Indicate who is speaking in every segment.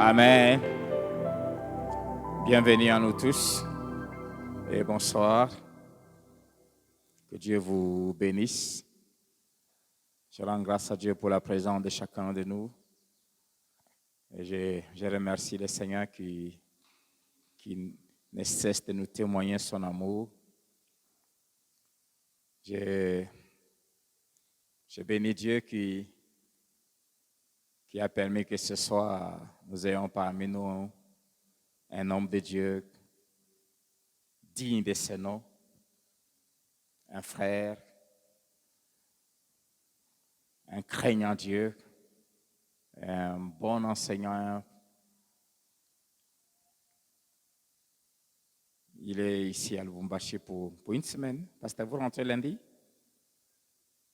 Speaker 1: Amen. Bienvenue à nous tous et bonsoir. Que Dieu vous bénisse. Je rends grâce à Dieu pour la présence de chacun de nous. Et je remercie le Seigneur qui ne cesse de nous témoigner son amour. Je bénis Dieu qui a permis que ce soir, nous ayons parmi nous un homme de Dieu digne de ce nom, un frère, un craignant Dieu, un bon enseignant. Il est ici à Lubumbashi pour une semaine. Pasteur, vous rentrez lundi?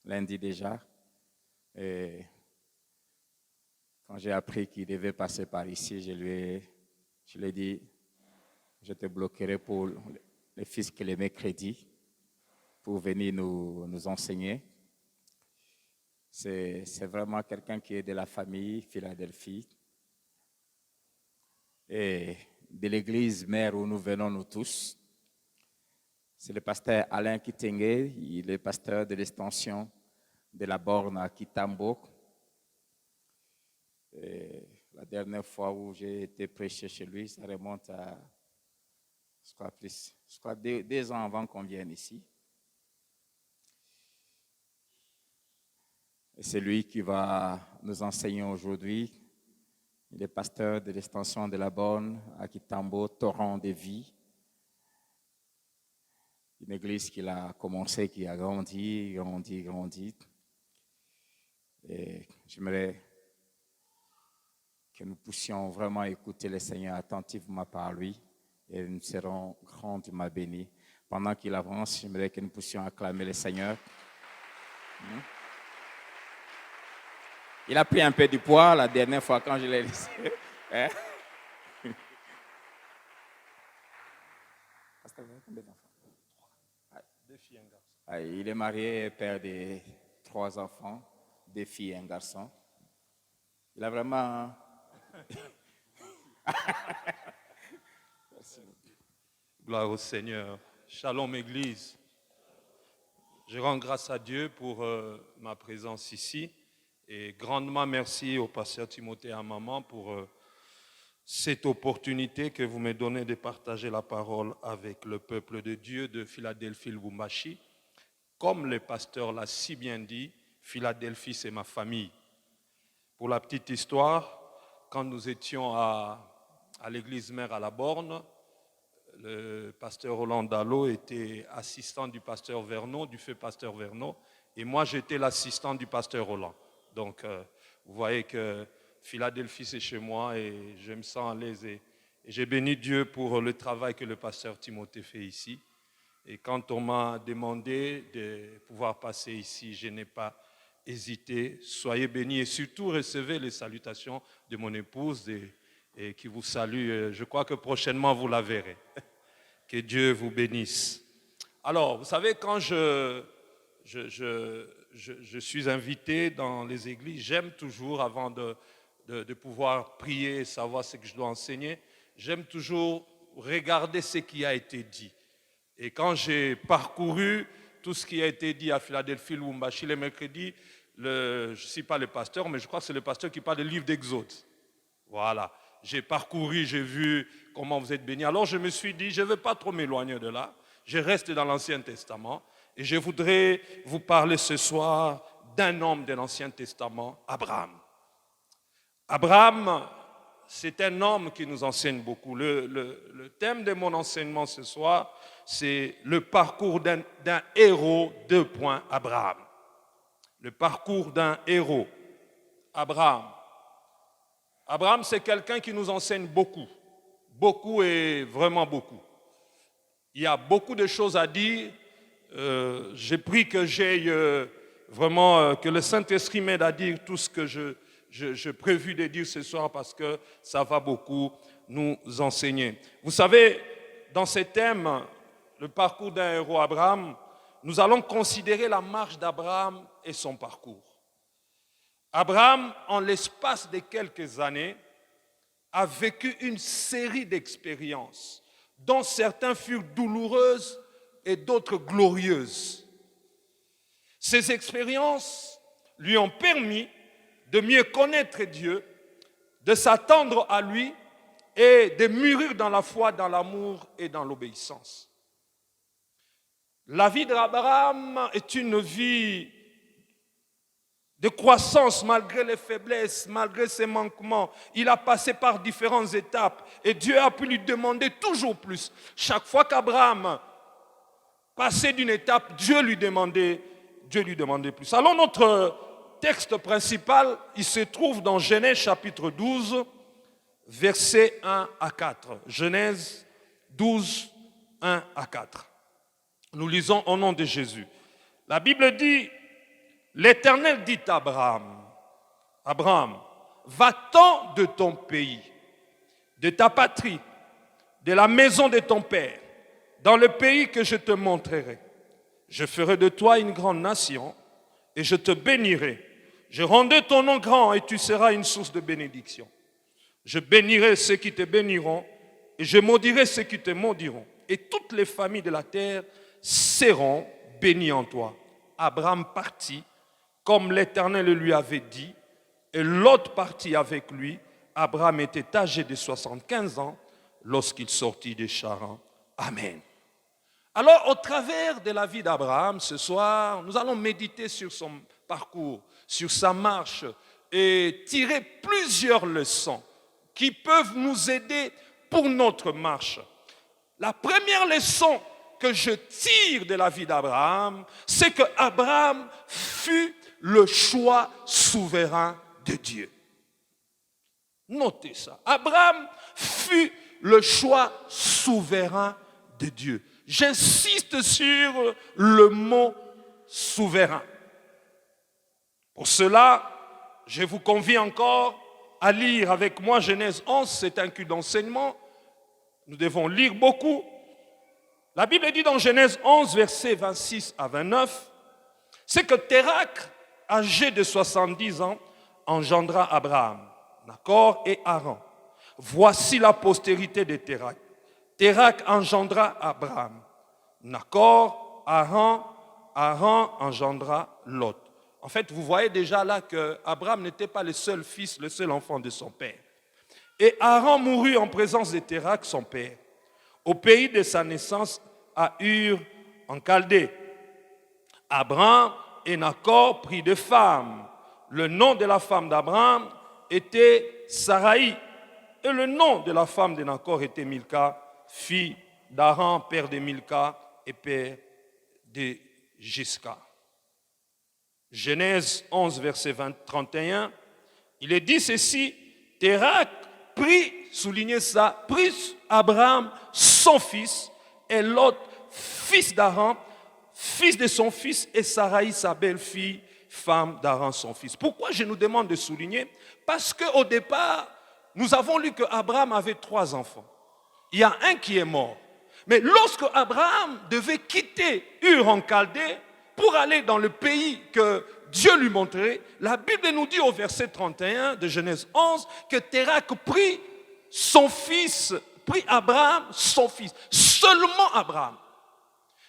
Speaker 1: Lundi déjà. Et quand j'ai appris qu'il devait passer par ici, je lui ai dit, je te bloquerai pour les fils que les mercredis pour venir nous enseigner. C'est vraiment quelqu'un qui est de la famille Philadelphie et de l'église mère où nous venons nous tous. C'est le pasteur Alain Kitenge, il est pasteur de l'extension de la borne à Kitambo. Et la dernière fois où j'ai été prêché chez lui, ça remonte à, je crois 2 ans avant qu'on vienne ici. Et c'est lui qui va nous enseigner aujourd'hui. Il est pasteur de l'extension de la borne à Kitambo, torrent de vie. Une église qu'il a commencé, qui a grandi. Et j'aimerais que nous puissions vraiment écouter le Seigneur attentivement par lui et nous serons grandement bénis. Pendant qu'il avance, j'aimerais que nous puissions acclamer le Seigneur. Il a pris un peu du poids la dernière fois quand je l'ai laissé. Hein? Combien d'enfants?
Speaker 2: 2 filles et un garçon.
Speaker 1: Il est marié et père de 3 enfants, 2 filles et un garçon. Il a vraiment...
Speaker 2: Gloire au Seigneur. Shalom Église. Je rends grâce à Dieu pour ma présence ici et grandement merci au pasteur Timothée et à maman pour cette opportunité que vous me donnez de partager la parole avec le peuple de Dieu de Philadelphie Lubumbashi. Comme le pasteur l'a si bien dit, Philadelphie c'est ma famille. Pour la petite histoire, quand nous étions à l'église mère à la Borne, le pasteur Roland Dallot était assistant du pasteur Vernon, du feu pasteur Vernon, et moi j'étais l'assistant du pasteur Roland. Donc vous voyez que Philadelphie c'est chez moi et je me sens à l'aise et j'ai béni Dieu pour le travail que le pasteur Timothée fait ici. Et quand on m'a demandé de pouvoir passer ici, je n'ai pas hésité. Soyez bénis et surtout recevez les salutations de mon épouse et qui vous salue. Je crois que prochainement vous la verrez. Que Dieu vous bénisse. Alors, vous savez, quand je suis invité dans les églises, j'aime toujours, avant de pouvoir prier et savoir ce que je dois enseigner, j'aime toujours regarder ce qui a été dit. Et quand j'ai parcouru tout ce qui a été dit à Philadelphie, Lubumbashi, les mercredis, je ne suis pas le pasteur, mais je crois que c'est le pasteur qui parle du livre d'Exode. Voilà. J'ai parcouru, j'ai vu comment vous êtes bénis. Alors je me suis dit, je ne veux pas trop m'éloigner de là. Je reste dans l'Ancien Testament. Et je voudrais vous parler ce soir d'un homme de l'Ancien Testament, Abraham. Abraham, c'est un homme qui nous enseigne beaucoup. Le thème de mon enseignement ce soir, c'est le parcours d'un héros, Abraham. Le parcours d'un héros, Abraham. Abraham, c'est quelqu'un qui nous enseigne beaucoup. Beaucoup et vraiment beaucoup. Il y a beaucoup de choses à dire. J'ai pris que j'aille vraiment, que le Saint-Esprit m'aide à dire tout ce que je prévu de dire ce soir parce que ça va beaucoup nous enseigner. Vous savez, dans ce thème, le parcours d'un héros Abraham, nous allons considérer la marche d'Abraham et son parcours. Abraham, en l'espace de quelques années, a vécu une série d'expériences, dont certaines furent douloureuses et d'autres glorieuses. Ces expériences lui ont permis de mieux connaître Dieu, de s'attendre à lui et de mûrir dans la foi, dans l'amour et dans l'obéissance. La vie d'Abraham est une vie de croissance malgré les faiblesses, malgré ses manquements. Il a passé par différentes étapes et Dieu a pu lui demander toujours plus. Chaque fois qu'Abraham passait d'une étape, Dieu lui demandait plus. Alors notre texte principal, il se trouve dans Genèse chapitre 12, versets 1 à 4. Genèse 12, 1 à 4. Nous lisons au nom de Jésus. La Bible dit, l'Éternel dit à Abraham, va-t'en de ton pays, de ta patrie, de la maison de ton père, dans le pays que je te montrerai. Je ferai de toi une grande nation et je te bénirai. Je rendrai ton nom grand et tu seras une source de bénédiction. Je bénirai ceux qui te béniront et je maudirai ceux qui te maudiront. Et toutes les familles de la terre seront bénies en toi. Abraham partit comme l'Éternel lui avait dit, et l'autre partit avec lui. Abraham était âgé de 75 ans lorsqu'il sortit de Charan. Amen. Alors, au travers de la vie d'Abraham, ce soir, nous allons méditer sur son parcours, sur sa marche, et tirer plusieurs leçons qui peuvent nous aider pour notre marche. La première leçon que je tire de la vie d'Abraham, c'est que Abraham fut le choix souverain de Dieu. Notez ça. Abraham fut le choix souverain de Dieu. J'insiste sur le mot souverain. Pour cela, je vous convie encore à lire avec moi Genèse 11, c'est un culte d'enseignement. Nous devons lire beaucoup. La Bible dit dans Genèse 11, versets 26 à 29, c'est que Térakh, âgé de 70 ans, engendra Abraham, Nachor et Haran. Voici la postérité de Térakh. Térakh engendra Abraham, Nachor, Haran engendra Lot. En fait, vous voyez déjà là qu'Abraham n'était pas le seul fils, le seul enfant de son père. Et Haran mourut en présence de Térakh, son père, au pays de sa naissance à Ur, en Chaldée. Abraham et Nachor prirent deux femmes. Le nom de la femme d'Abraham était Saraï. Et le nom de la femme de Nachor était Milka, fille d'Haran, père de Milka et père de Gisca. Genèse 11, verset 31, il est dit ceci, Térakh prit, soulignez ça, prit Abraham, son fils, et Lot, fils d'Haran, fils de son fils, et Saraï, sa belle-fille, femme d'Haran, son fils. Pourquoi je nous demande de souligner? Parce qu'au départ, nous avons lu qu'Abraham avait 3 enfants. Il y a un qui est mort. Mais lorsque Abraham devait quitter Ur en Chaldée pour aller dans le pays que Dieu lui montrait, la Bible nous dit au verset 31 de Genèse 11 que Térakh prit son fils, prit Abraham, son fils. Seulement Abraham.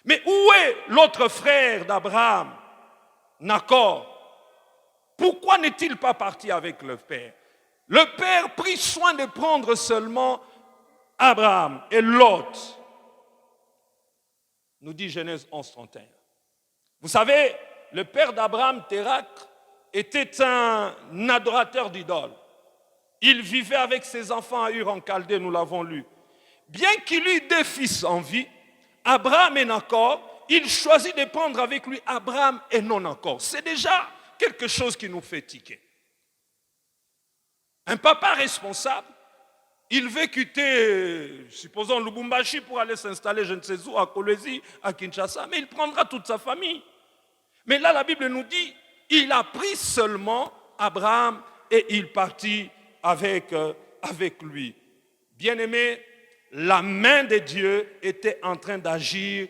Speaker 2: Mais où est l'autre frère d'Abraham, Nachor? Pourquoi n'est-il pas parti avec le père? Le père prit soin de prendre seulement Abraham et Lot. Nous dit Genèse 11, 31. Vous savez, le père d'Abraham, Térakh, était un adorateur d'idoles. Il vivait avec ses enfants à Ur en Chaldée, nous l'avons lu. Bien qu'il eût 2 fils en vie, Abraham et Nachor, il choisit de prendre avec lui Abraham et non Nachor. C'est déjà quelque chose qui nous fait tiquer. Un papa responsable, il veut quitter, supposons Lubumbashi pour aller s'installer, je ne sais où, à Kolwezi, à Kinshasa, mais il prendra toute sa famille. Mais là, la Bible nous dit, il a pris seulement Abraham et il partit avec lui. Bien-aimé, la main de Dieu était en train d'agir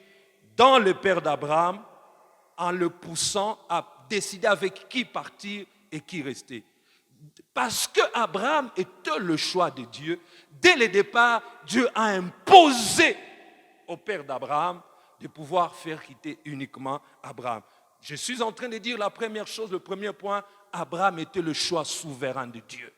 Speaker 2: dans le père d'Abraham en le poussant à décider avec qui partir et qui rester. Parce que Abraham était le choix de Dieu, dès le départ, Dieu a imposé au père d'Abraham de pouvoir faire quitter uniquement Abraham. Je suis en train de dire la première chose, le premier point, Abraham était le choix souverain de Dieu.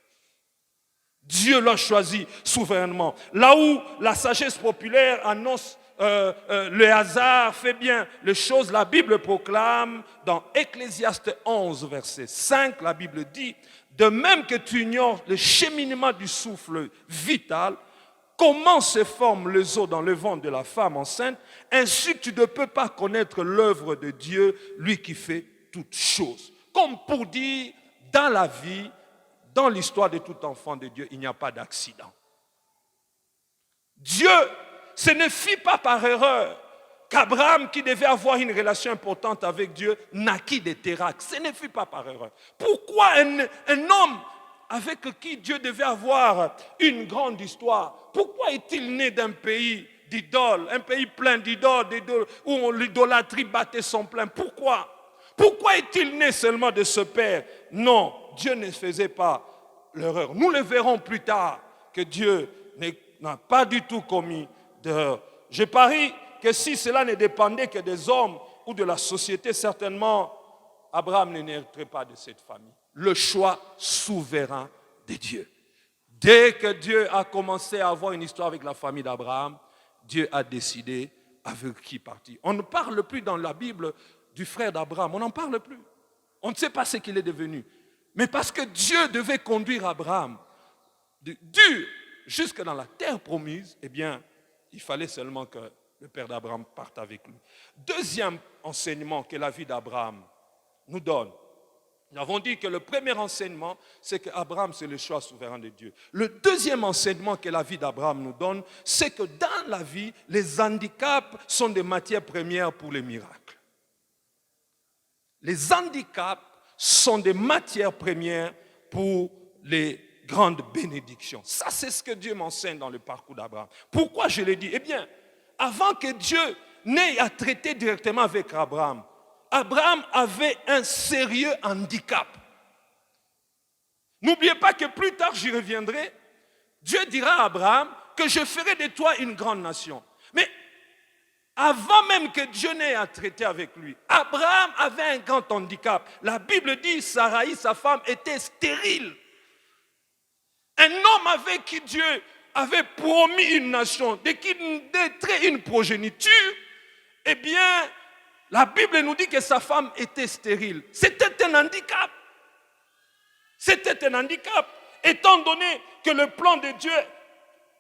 Speaker 2: Dieu l'a choisi souverainement. Là où la sagesse populaire annonce le hasard fait bien les choses, la Bible proclame dans Ecclésiaste 11, verset 5, la Bible dit, de même que tu ignores le cheminement du souffle vital, comment se forment les os dans le ventre de la femme enceinte, ainsi tu ne peux pas connaître l'œuvre de Dieu, lui qui fait toutes choses. Comme pour dire, dans la vie, dans l'histoire de tout enfant de Dieu, il n'y a pas d'accident. Dieu, ce ne fit pas par erreur qu'Abraham, qui devait avoir une relation importante avec Dieu, naquit de Térak. Ce ne fut pas par erreur. Pourquoi un homme avec qui Dieu devait avoir une grande histoire, pourquoi est-il né d'un pays d'idoles, un pays plein d'idoles, où l'idolâtrie battait son plein? Pourquoi? Pourquoi est-il né seulement de ce père? Non, Dieu ne faisait pas l'erreur. Nous le verrons plus tard que Dieu n'a pas du tout commis d'erreur. Je parie que si cela ne dépendait que des hommes ou de la société, certainement, Abraham ne naîtrait pas de cette famille. Le choix souverain de Dieu. Dès que Dieu a commencé à avoir une histoire avec la famille d'Abraham, Dieu a décidé avec qui partir. On ne parle plus dans la Bible du frère d'Abraham, on n'en parle plus. On ne sait pas ce qu'il est devenu. Mais parce que Dieu devait conduire Abraham d'Ur jusque dans la terre promise, eh bien, il fallait seulement que le père d'Abraham parte avec lui. Deuxième enseignement que la vie d'Abraham nous donne. Nous avons dit que le premier enseignement, c'est qu'Abraham, c'est le choix souverain de Dieu. Le deuxième enseignement que la vie d'Abraham nous donne, c'est que dans la vie, les handicaps sont des matières premières pour les miracles. Les handicaps sont des matières premières pour les grandes bénédictions. Ça, c'est ce que Dieu m'enseigne dans le parcours d'Abraham. Pourquoi je l'ai dit? Eh bien, avant que Dieu n'ait à traiter directement avec Abraham, Abraham avait un sérieux handicap. N'oubliez pas que plus tard, j'y reviendrai, Dieu dira à Abraham que je ferai de toi une grande nation. Mais avant même que Dieu n'ait à traiter avec lui, Abraham avait un grand handicap. La Bible dit, Saraï, sa femme, était stérile. Un homme avec qui Dieu avait promis une nation, de qui naîtrait une progéniture, eh bien, la Bible nous dit que sa femme était stérile. C'était un handicap. C'était un handicap. Étant donné que le plan de Dieu,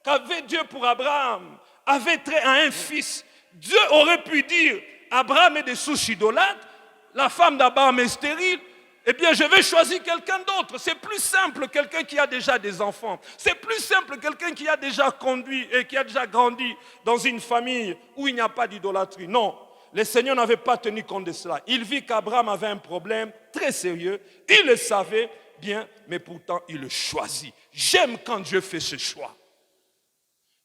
Speaker 2: qu'avait Dieu pour Abraham, avait trait à un fils, Dieu aurait pu dire, Abraham est des souches idolâtres, la femme d'Abraham est stérile, eh bien je vais choisir quelqu'un d'autre. C'est plus simple, quelqu'un qui a déjà des enfants. C'est plus simple, quelqu'un qui a déjà conduit et qui a déjà grandi dans une famille où il n'y a pas d'idolâtrie. Non, le Seigneur n'avait pas tenu compte de cela. Il vit qu'Abraham avait un problème très sérieux, il le savait bien, mais pourtant il le choisit. J'aime quand Dieu fait ce choix.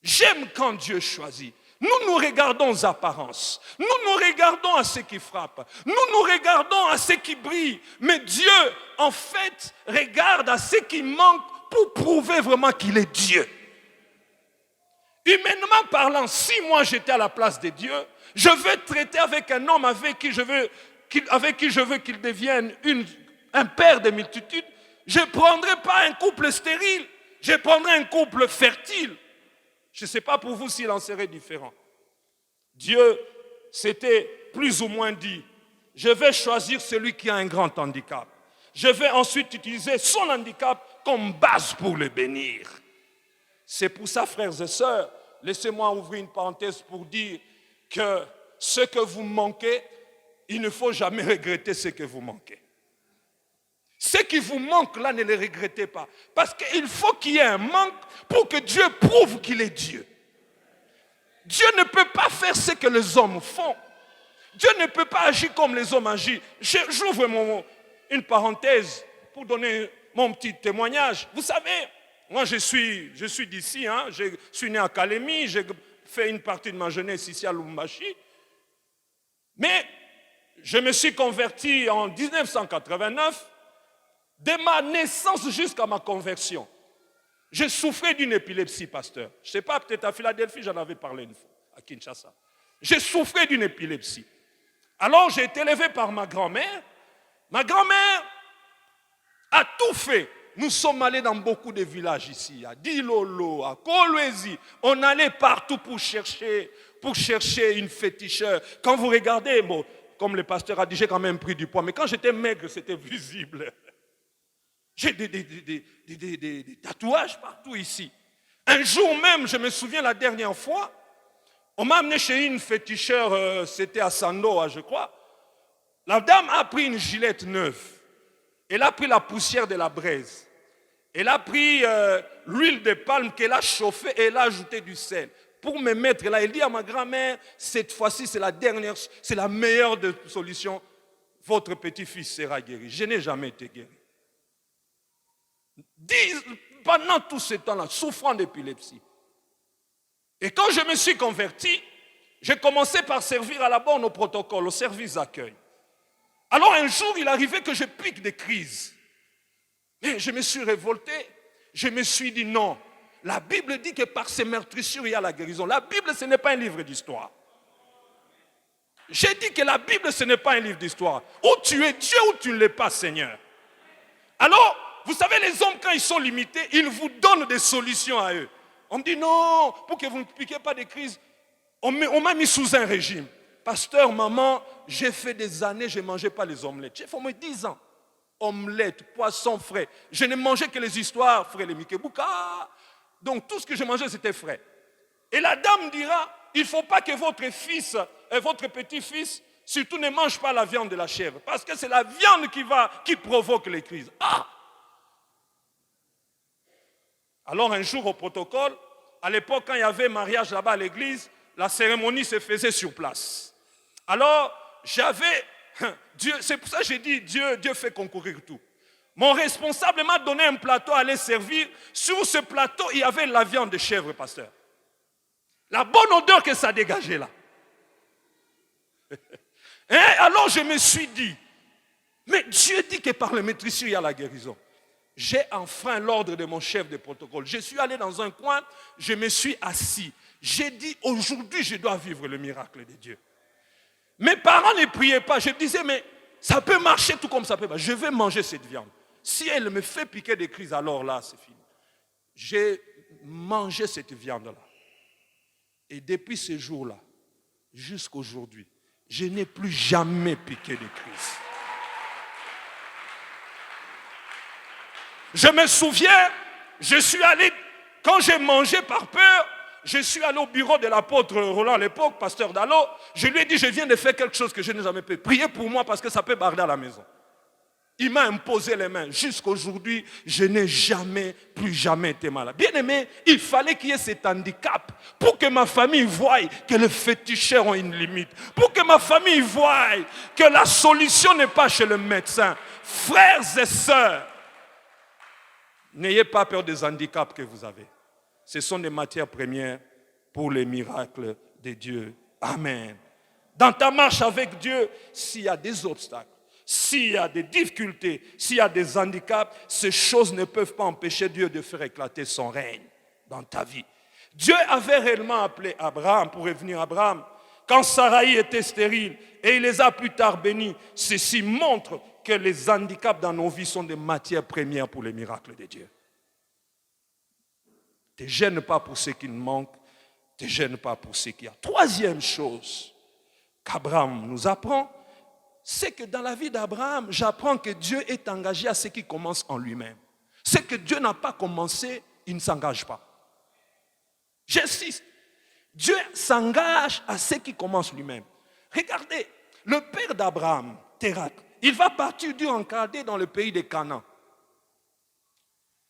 Speaker 2: J'aime quand Dieu choisit. Nous regardons aux apparences. Nous regardons à ce qui frappe. Nous regardons à ce qui brille. Mais Dieu, en fait, regarde à ce qui manque pour prouver vraiment qu'il est Dieu. Humainement parlant, si moi j'étais à la place de Dieu, je vais traiter avec un homme avec qui je veux qu'il devienne un père de multitudes. Je ne prendrai pas un couple stérile. Je prendrai un couple fertile. Je ne sais pas pour vous s'il en serait différent. Dieu s'était plus ou moins dit, je vais choisir celui qui a un grand handicap. Je vais ensuite utiliser son handicap comme base pour le bénir. C'est pour ça, frères et sœurs, laissez-moi ouvrir une parenthèse pour dire que ce que vous manquez, il ne faut jamais regretter ce que vous manquez. Ce qui vous manque là, ne le regrettez pas. Parce qu'il faut qu'il y ait un manque pour que Dieu prouve qu'il est Dieu. Dieu ne peut pas faire ce que les hommes font. Dieu ne peut pas agir comme les hommes agissent. J'ouvre une parenthèse pour donner mon petit témoignage. Vous savez, moi je suis d'ici, hein, je suis né à Kalemi, j'ai fait une partie de ma jeunesse ici à Lubumbashi. Mais je me suis converti en 1989. De ma naissance jusqu'à ma conversion, je souffrais d'une épilepsie, pasteur. Je ne sais pas, peut-être à Philadelphie, j'en avais parlé une fois, à Kinshasa. Je souffrais d'une épilepsie. Alors j'ai été élevé par ma grand-mère. Ma grand-mère a tout fait. Nous sommes allés dans beaucoup de villages ici, à Dilolo, à Kolwezi. On allait partout pour chercher une féticheur. Quand vous regardez, bon, comme le pasteur a dit, j'ai quand même pris du poids. Mais quand j'étais maigre, c'était visible. J'ai des tatouages partout ici. Un jour même, je me souviens la dernière fois, on m'a amené chez une féticheur, c'était à Sandoa, je crois. La dame a pris une gilette neuve. Elle a pris la poussière de la braise. Elle a pris l'huile de palme qu'elle a chauffée et elle a ajouté du sel. Pour me mettre là, elle dit à ma grand-mère, cette fois-ci c'est la dernière, c'est la meilleure des solutions. Votre petit-fils sera guéri. Je n'ai jamais été guéri. Pendant tout ce temps-là, souffrant d'épilepsie. Et quand je me suis converti, j'ai commencé par servir à la borne au protocole, au service d'accueil. Alors un jour, il arrivait que je pique des crises. Mais je me suis révolté. Je me suis dit non. La Bible dit que par ces meurtrissures, il y a la guérison. La Bible, ce n'est pas un livre d'histoire. J'ai dit que la Bible, ce n'est pas un livre d'histoire. Ou tu es Dieu ou tu ne l'es pas, Seigneur. Alors, vous savez, les hommes, quand ils sont limités, ils vous donnent des solutions à eux. On me dit non, pour que vous ne piquiez pas des crises, on m'a mis sous un régime. Pasteur, maman, j'ai fait des années, je ne mangeais pas les omelettes. J'ai fait au moins 10 ans. Omelettes, poissons frais. Je ne mangeais que les histoires frais, les Mikebouka. Donc tout ce que je mangeais, c'était frais. Et la dame dira, il ne faut pas que votre fils et votre petit-fils, surtout ne mange pas la viande de la chèvre. Parce que c'est la viande qui provoque les crises. Ah! Alors un jour au protocole, à l'époque quand il y avait mariage là-bas à l'église, la cérémonie se faisait sur place. Alors j'avais, Dieu, c'est pour ça que j'ai dit Dieu fait concourir tout. Mon responsable m'a donné un plateau à aller servir. Sur ce plateau, il y avait la viande de chèvre, pasteur. La bonne odeur que ça dégageait là. Et alors je me suis dit, mais Dieu dit que par les maîtrisures, il y a la guérison. J'ai enfreint l'ordre de mon chef de protocole. Je suis allé dans un coin, je me suis assis. J'ai dit, aujourd'hui, je dois vivre le miracle de Dieu. Mes parents ne priaient pas. Je disais, mais ça peut marcher tout comme ça peut marcher. Je vais manger cette viande. Si elle me fait piquer des crises, alors là, c'est fini. J'ai mangé cette viande-là. Et depuis ce jour-là, jusqu'à aujourd'hui, je n'ai plus jamais piqué de crises. Je me souviens, je suis allé, quand j'ai mangé par peur, je suis allé au bureau de l'apôtre Roland à l'époque, pasteur Dallot. Je lui ai dit, je viens de faire quelque chose que je n'ai jamais fait. Priez pour moi parce que ça peut barder à la maison. Il m'a imposé les mains. Jusqu'à aujourd'hui, je n'ai plus jamais été malade. Bien aimé, il fallait qu'il y ait cet handicap pour que ma famille voie que les féticheurs ont une limite. Pour que ma famille voie que la solution n'est pas chez le médecin. Frères et sœurs, n'ayez pas peur des handicaps que vous avez. Ce sont des matières premières pour les miracles de Dieu. Amen. Dans ta marche avec Dieu, s'il y a des obstacles, s'il y a des difficultés, s'il y a des handicaps, ces choses ne peuvent pas empêcher Dieu de faire éclater son règne dans ta vie. Dieu avait réellement appelé Abraham pour revenir à Abraham. Quand Sarai était stérile et il les a plus tard bénis, ceci montre que les handicaps dans nos vies sont des matières premières pour les miracles de Dieu. Ne te gêne pas pour ce qui nous manque, ne te gêne pas pour ce qu'il y a. Troisième chose qu'Abraham nous apprend, c'est que dans la vie d'Abraham, j'apprends que Dieu est engagé à ce qui commence en lui-même. Ce que Dieu n'a pas commencé, il ne s'engage pas. J'insiste. Dieu s'engage à ce qui commence lui-même. Regardez, le père d'Abraham, Térak, il va partir dur en Chaldée dans le pays de Canaan.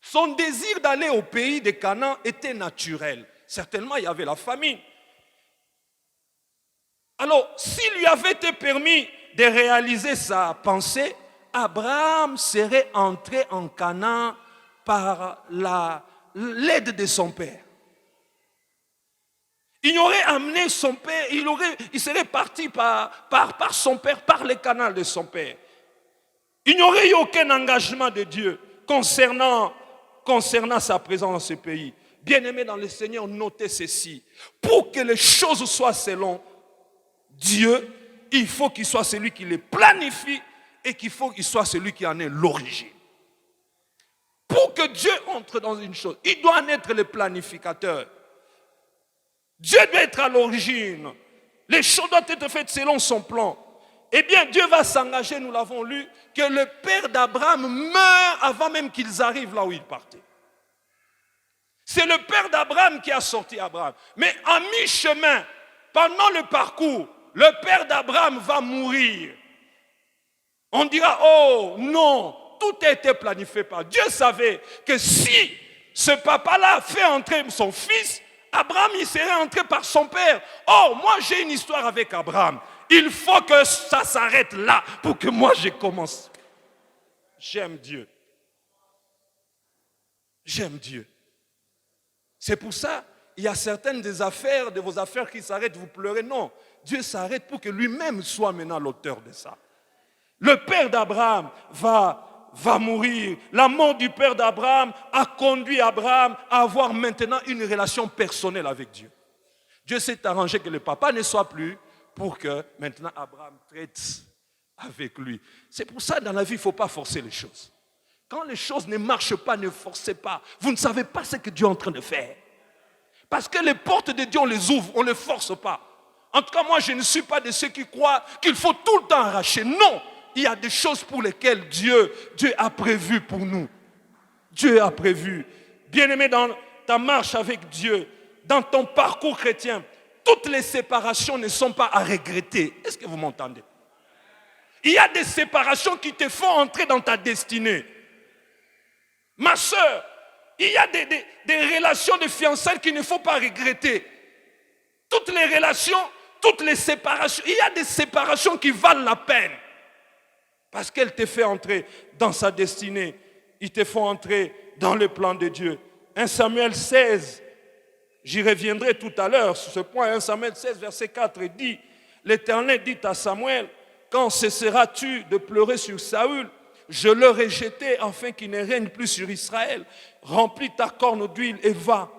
Speaker 2: Son désir d'aller au pays de Canaan était naturel. Certainement, il y avait la famine. Alors, s'il lui avait été permis de réaliser sa pensée, Abraham serait entré en Canaan par l'aide de son père. Il aurait amené son père, il serait parti par son père, par les canaux de son père. Il n'y aurait eu aucun engagement de Dieu concernant sa présence dans ce pays. Bien-aimés dans le Seigneur, notez ceci. Pour que les choses soient selon Dieu, il faut qu'il soit celui qui les planifie et qu'il faut qu'il soit celui qui en est l'origine. Pour que Dieu entre dans une chose, il doit en être le planificateur. Dieu doit être à l'origine. Les choses doivent être faites selon son plan. Eh bien, Dieu va s'engager, nous l'avons lu, que le père d'Abraham meurt avant même qu'ils arrivent là où ils partaient. C'est le père d'Abraham qui a sorti Abraham. Mais en mi-chemin, pendant le parcours, le père d'Abraham va mourir. On dira, oh non, tout a été planifié par Dieu. Dieu savait que si ce papa-là fait entrer son fils, Abraham il serait entré par son père. Oh, moi j'ai une histoire avec Abraham. Il faut que ça s'arrête là pour que moi je commence. J'aime Dieu. J'aime Dieu. C'est pour ça, il y a certaines des affaires, de vos affaires qui s'arrêtent, vous pleurez. Non, Dieu s'arrête pour que lui-même soit maintenant l'auteur de ça. Le père d'Abraham va mourir. La mort du père d'Abraham a conduit Abraham à avoir maintenant une relation personnelle avec Dieu. Dieu s'est arrangé que le papa ne soit plus pour que maintenant Abraham traite avec lui. C'est pour ça dans la vie, il ne faut pas forcer les choses. Quand les choses ne marchent pas, ne forcez pas. Vous ne savez pas ce que Dieu est en train de faire. Parce que les portes de Dieu, on les ouvre, on ne les force pas. En tout cas, moi, je ne suis pas de ceux qui croient qu'il faut tout le temps arracher. Non, il y a des choses pour lesquelles Dieu a prévu pour nous. Dieu a prévu. Bien-aimé, dans ta marche avec Dieu, dans ton parcours chrétien, toutes les séparations ne sont pas à regretter. Est-ce que vous m'entendez? Il y a des séparations qui te font entrer dans ta destinée. Ma soeur, il y a des relations de fiançailles qu'il ne faut pas regretter. Toutes les relations, toutes les séparations, il y a des séparations qui valent la peine. Parce qu'elles te font entrer dans sa destinée. Ils te font entrer dans le plan de Dieu. 1 Samuel 16, j'y reviendrai tout à l'heure sur ce point. 1 Samuel 16, verset 4 dit, l'Éternel dit à Samuel, quand cesseras-tu de pleurer sur Saül? Je l'aurai jeté afin qu'il ne règne plus sur Israël. Remplis ta corne d'huile et va.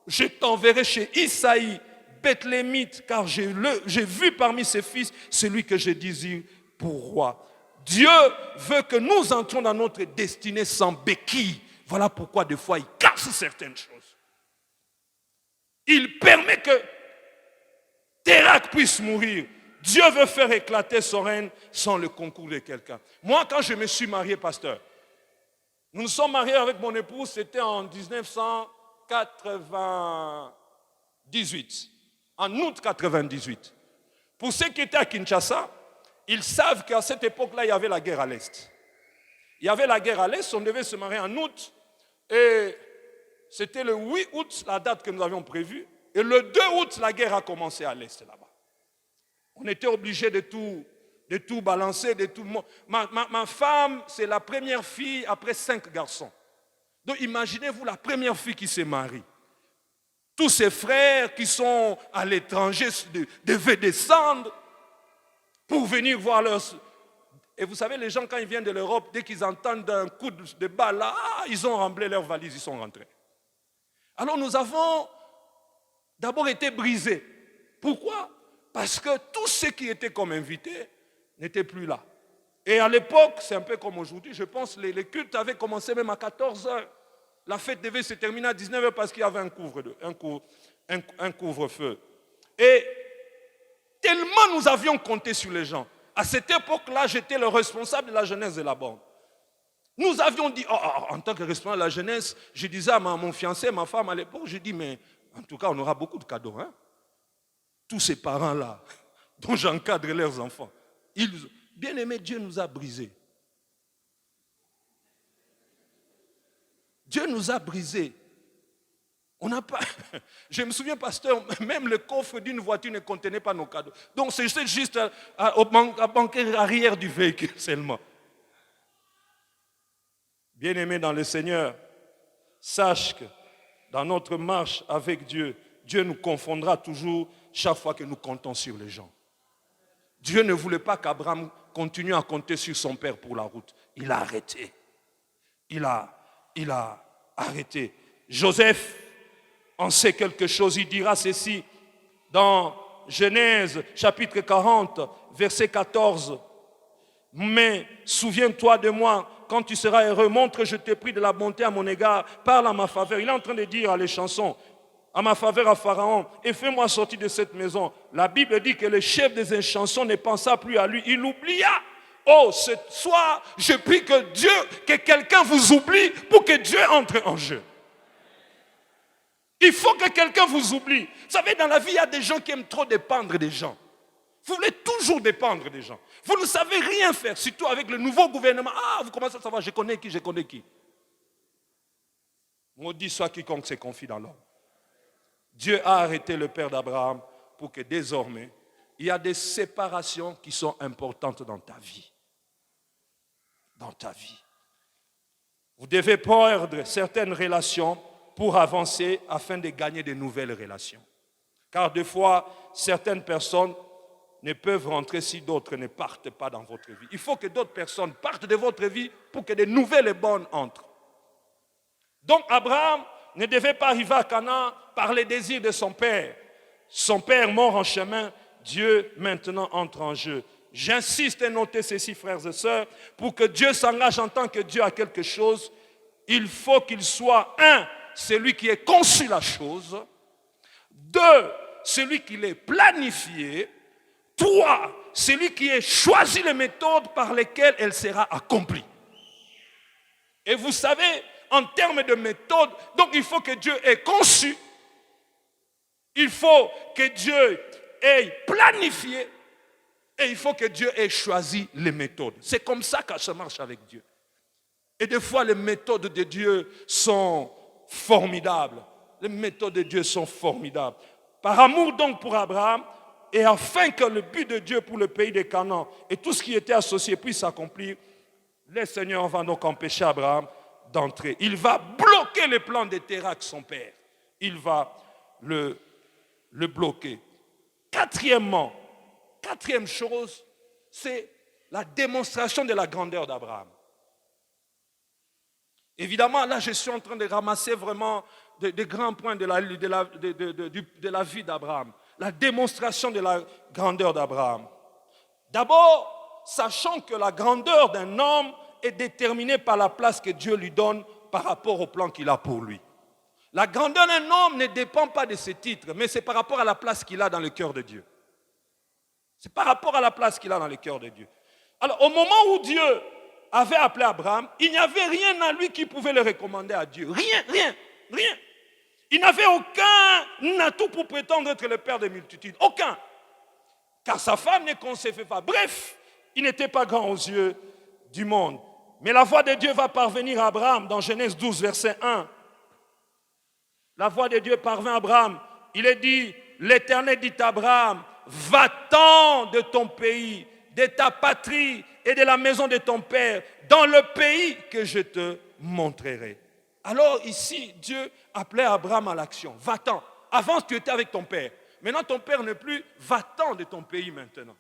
Speaker 2: Je t'enverrai chez Isaïe, Bethlémite, car j'ai vu parmi ses fils celui que je désire pour roi. Dieu veut que nous entrions dans notre destinée sans béquille. Voilà pourquoi des fois il casse certaines choses. Il permet que Térac puisse mourir. Dieu veut faire éclater son règne sans le concours de quelqu'un. Moi, quand je me suis marié, pasteur, nous nous sommes mariés avec mon épouse, c'était en 1998. En août 1998. Pour ceux qui étaient à Kinshasa, ils savent qu'à cette époque-là, il y avait la guerre à l'Est. Il y avait la guerre à l'Est, on devait se marier en août. Et c'était le 8 août, la date que nous avions prévue. Et le 2 août, la guerre a commencé à l'Est, là-bas. On était obligé de tout balancer, de tout. Ma femme, c'est la première fille après 5 garçons. Donc imaginez-vous la première fille qui se marie. Tous ses frères qui sont à l'étranger devaient descendre pour venir voir leurs... Et vous savez, les gens, quand ils viennent de l'Europe, dès qu'ils entendent un coup de balle, là, ils ont rempli leurs valises, ils sont rentrés. Alors nous avons d'abord été brisés. Pourquoi? Parce que tous ceux qui étaient comme invités n'étaient plus là. Et à l'époque, c'est un peu comme aujourd'hui, je pense, les cultes avaient commencé même à 14h. La fête devait se terminer à 19h parce qu'il y avait un couvre-feu. Et tellement nous avions compté sur les gens. À cette époque-là, j'étais le responsable de la jeunesse de la bande. Nous avions dit, en tant que responsable de la jeunesse, je disais à mon fiancé, ma femme à l'époque, je dis, mais en tout cas, on aura beaucoup de cadeaux. Hein? Tous ces parents-là, dont j'encadre leurs enfants, bien aimé, Dieu nous a brisés. Dieu nous a brisés. On n'a pas. Je me souviens, pasteur, même le coffre d'une voiture ne contenait pas nos cadeaux. Donc c'est juste au banquet arrière du véhicule seulement. Bien-aimé dans le Seigneur, sache que dans notre marche avec Dieu, Dieu nous confondra toujours chaque fois que nous comptons sur les gens. Dieu ne voulait pas qu'Abraham continue à compter sur son père pour la route. Il a arrêté. Il a arrêté. Joseph en sait quelque chose. Il dira ceci dans Genèse chapitre 40, verset 14. Mais souviens-toi de moi quand tu seras heureux. Montre, je te prie, de la bonté à mon égard. Parle à ma faveur. Il est en train de dire à les chansons, à ma faveur à Pharaon, et fais-moi sortir de cette maison. La Bible dit que le chef des chansons ne pensa plus à lui. Il l'oublia. Oh, ce soir, je prie que quelqu'un vous oublie pour que Dieu entre en jeu. Il faut que quelqu'un vous oublie. Vous savez, dans la vie, il y a des gens qui aiment trop dépendre des gens. Vous voulez toujours dépendre des gens. Vous ne savez rien faire, surtout avec le nouveau gouvernement. Ah, vous commencez à savoir, je connais qui. Maudit soit quiconque se confie dans l'homme. Dieu a arrêté le père d'Abraham pour que désormais, il y a des séparations qui sont importantes dans ta vie. Dans ta vie. Vous devez perdre certaines relations pour avancer afin de gagner de nouvelles relations. Car des fois, certaines personnes ne peuvent rentrer si d'autres ne partent pas dans votre vie. Il faut que d'autres personnes partent de votre vie pour que de nouvelles et bonnes entrent. Donc Abraham ne devait pas arriver à Canaan par les désirs de son père. Son père mort en chemin, Dieu maintenant entre en jeu. J'insiste à noter ceci, frères et sœurs, pour que Dieu s'engage en tant que Dieu à quelque chose, il faut qu'il soit un, celui qui ait conçu la chose, deux, celui qui l'ait planifié, trois, celui qui ait choisi les méthodes par lesquelles elle sera accomplie. Et vous savez, en termes de méthode, donc il faut que Dieu ait conçu, il faut que Dieu ait planifié, et il faut que Dieu ait choisi les méthodes. C'est comme ça que ça marche avec Dieu. Et des fois, les méthodes de Dieu sont formidables. Les méthodes de Dieu sont formidables. Par amour donc pour Abraham, et afin que le but de Dieu pour le pays de Canaan et tout ce qui était associé puisse s'accomplir, le Seigneur va donc empêcher Abraham d'entrer. Il va bloquer les plans de Térakh, son père. Il va le bloquer. Quatrième chose, c'est la démonstration de la grandeur d'Abraham. Évidemment, là, je suis en train de ramasser vraiment des grands points de la vie d'Abraham. La démonstration de la grandeur d'Abraham. D'abord, sachant que la grandeur d'un homme est déterminée par la place que Dieu lui donne par rapport au plan qu'il a pour lui. La grandeur d'un homme ne dépend pas de ses titres, mais c'est par rapport à la place qu'il a dans le cœur de Dieu. C'est par rapport à la place qu'il a dans le cœur de Dieu. Alors, au moment où Dieu avait appelé Abraham, il n'y avait rien à lui qui pouvait le recommander à Dieu. Rien. Il n'avait aucun atout pour prétendre être le père des multitudes. Aucun. Car sa femme ne concevait pas. Bref, il n'était pas grand aux yeux du monde. Mais la voix de Dieu va parvenir à Abraham dans Genèse 12, verset 1. La voix de Dieu parvint à Abraham. Il est dit, l'Éternel dit à Abraham, va-t'en de ton pays, de ta patrie et de la maison de ton père, dans le pays que je te montrerai. Alors ici, Dieu appelait Abraham à l'action. Va-t'en. Avant, tu étais avec ton père. Maintenant, ton père n'est plus. Va-t'en de ton pays maintenant.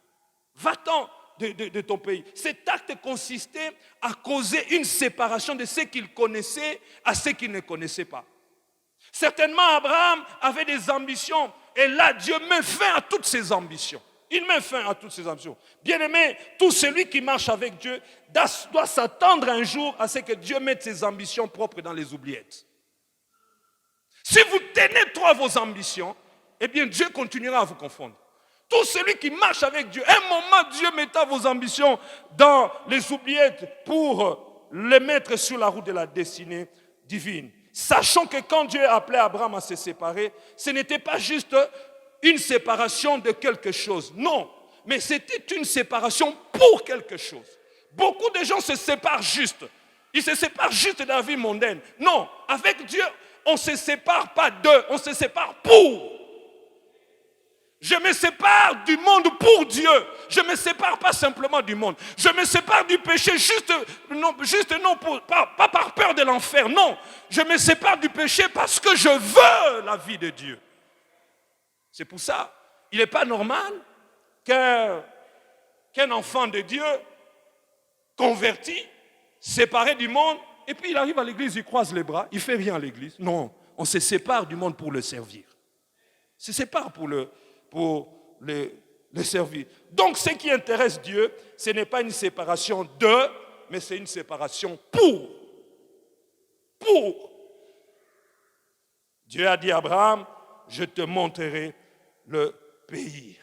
Speaker 2: Va-t'en de ton pays. Cet acte consistait à causer une séparation de ce qu'il connaissait à ce qu'il ne connaissait pas. Certainement, Abraham avait des ambitions. Et là, Dieu met fin à toutes ses ambitions. Il met fin à toutes ses ambitions. Bien-aimé, tout celui qui marche avec Dieu doit s'attendre un jour à ce que Dieu mette ses ambitions propres dans les oubliettes. Si vous tenez trop à vos ambitions, eh bien Dieu continuera à vous confondre. Tout celui qui marche avec Dieu, un moment Dieu mettra vos ambitions dans les oubliettes pour les mettre sur la route de la destinée divine. Sachant que quand Dieu appelait Abraham à se séparer, ce n'était pas juste une séparation de quelque chose. Non, mais c'était une séparation pour quelque chose. Beaucoup de gens se séparent juste. Ils se séparent juste de la vie mondaine. Non, avec Dieu, on ne se sépare pas d'eux, on se sépare pour. Je me sépare du monde pour Dieu. Je ne me sépare pas simplement du monde. Je me sépare du péché pas par peur de l'enfer. Non, je me sépare du péché parce que je veux la vie de Dieu. C'est pour ça, il n'est pas normal qu'un qu'un enfant de Dieu, converti, séparé du monde, et puis il arrive à l'église, il croise les bras, il ne fait rien à l'église. Non, on se sépare du monde pour le servir. On se sépare pour le servir. Donc ce qui intéresse Dieu, ce n'est pas une séparation de, mais c'est une séparation pour. Pour. Dieu a dit à Abraham, je te montrerai le pays.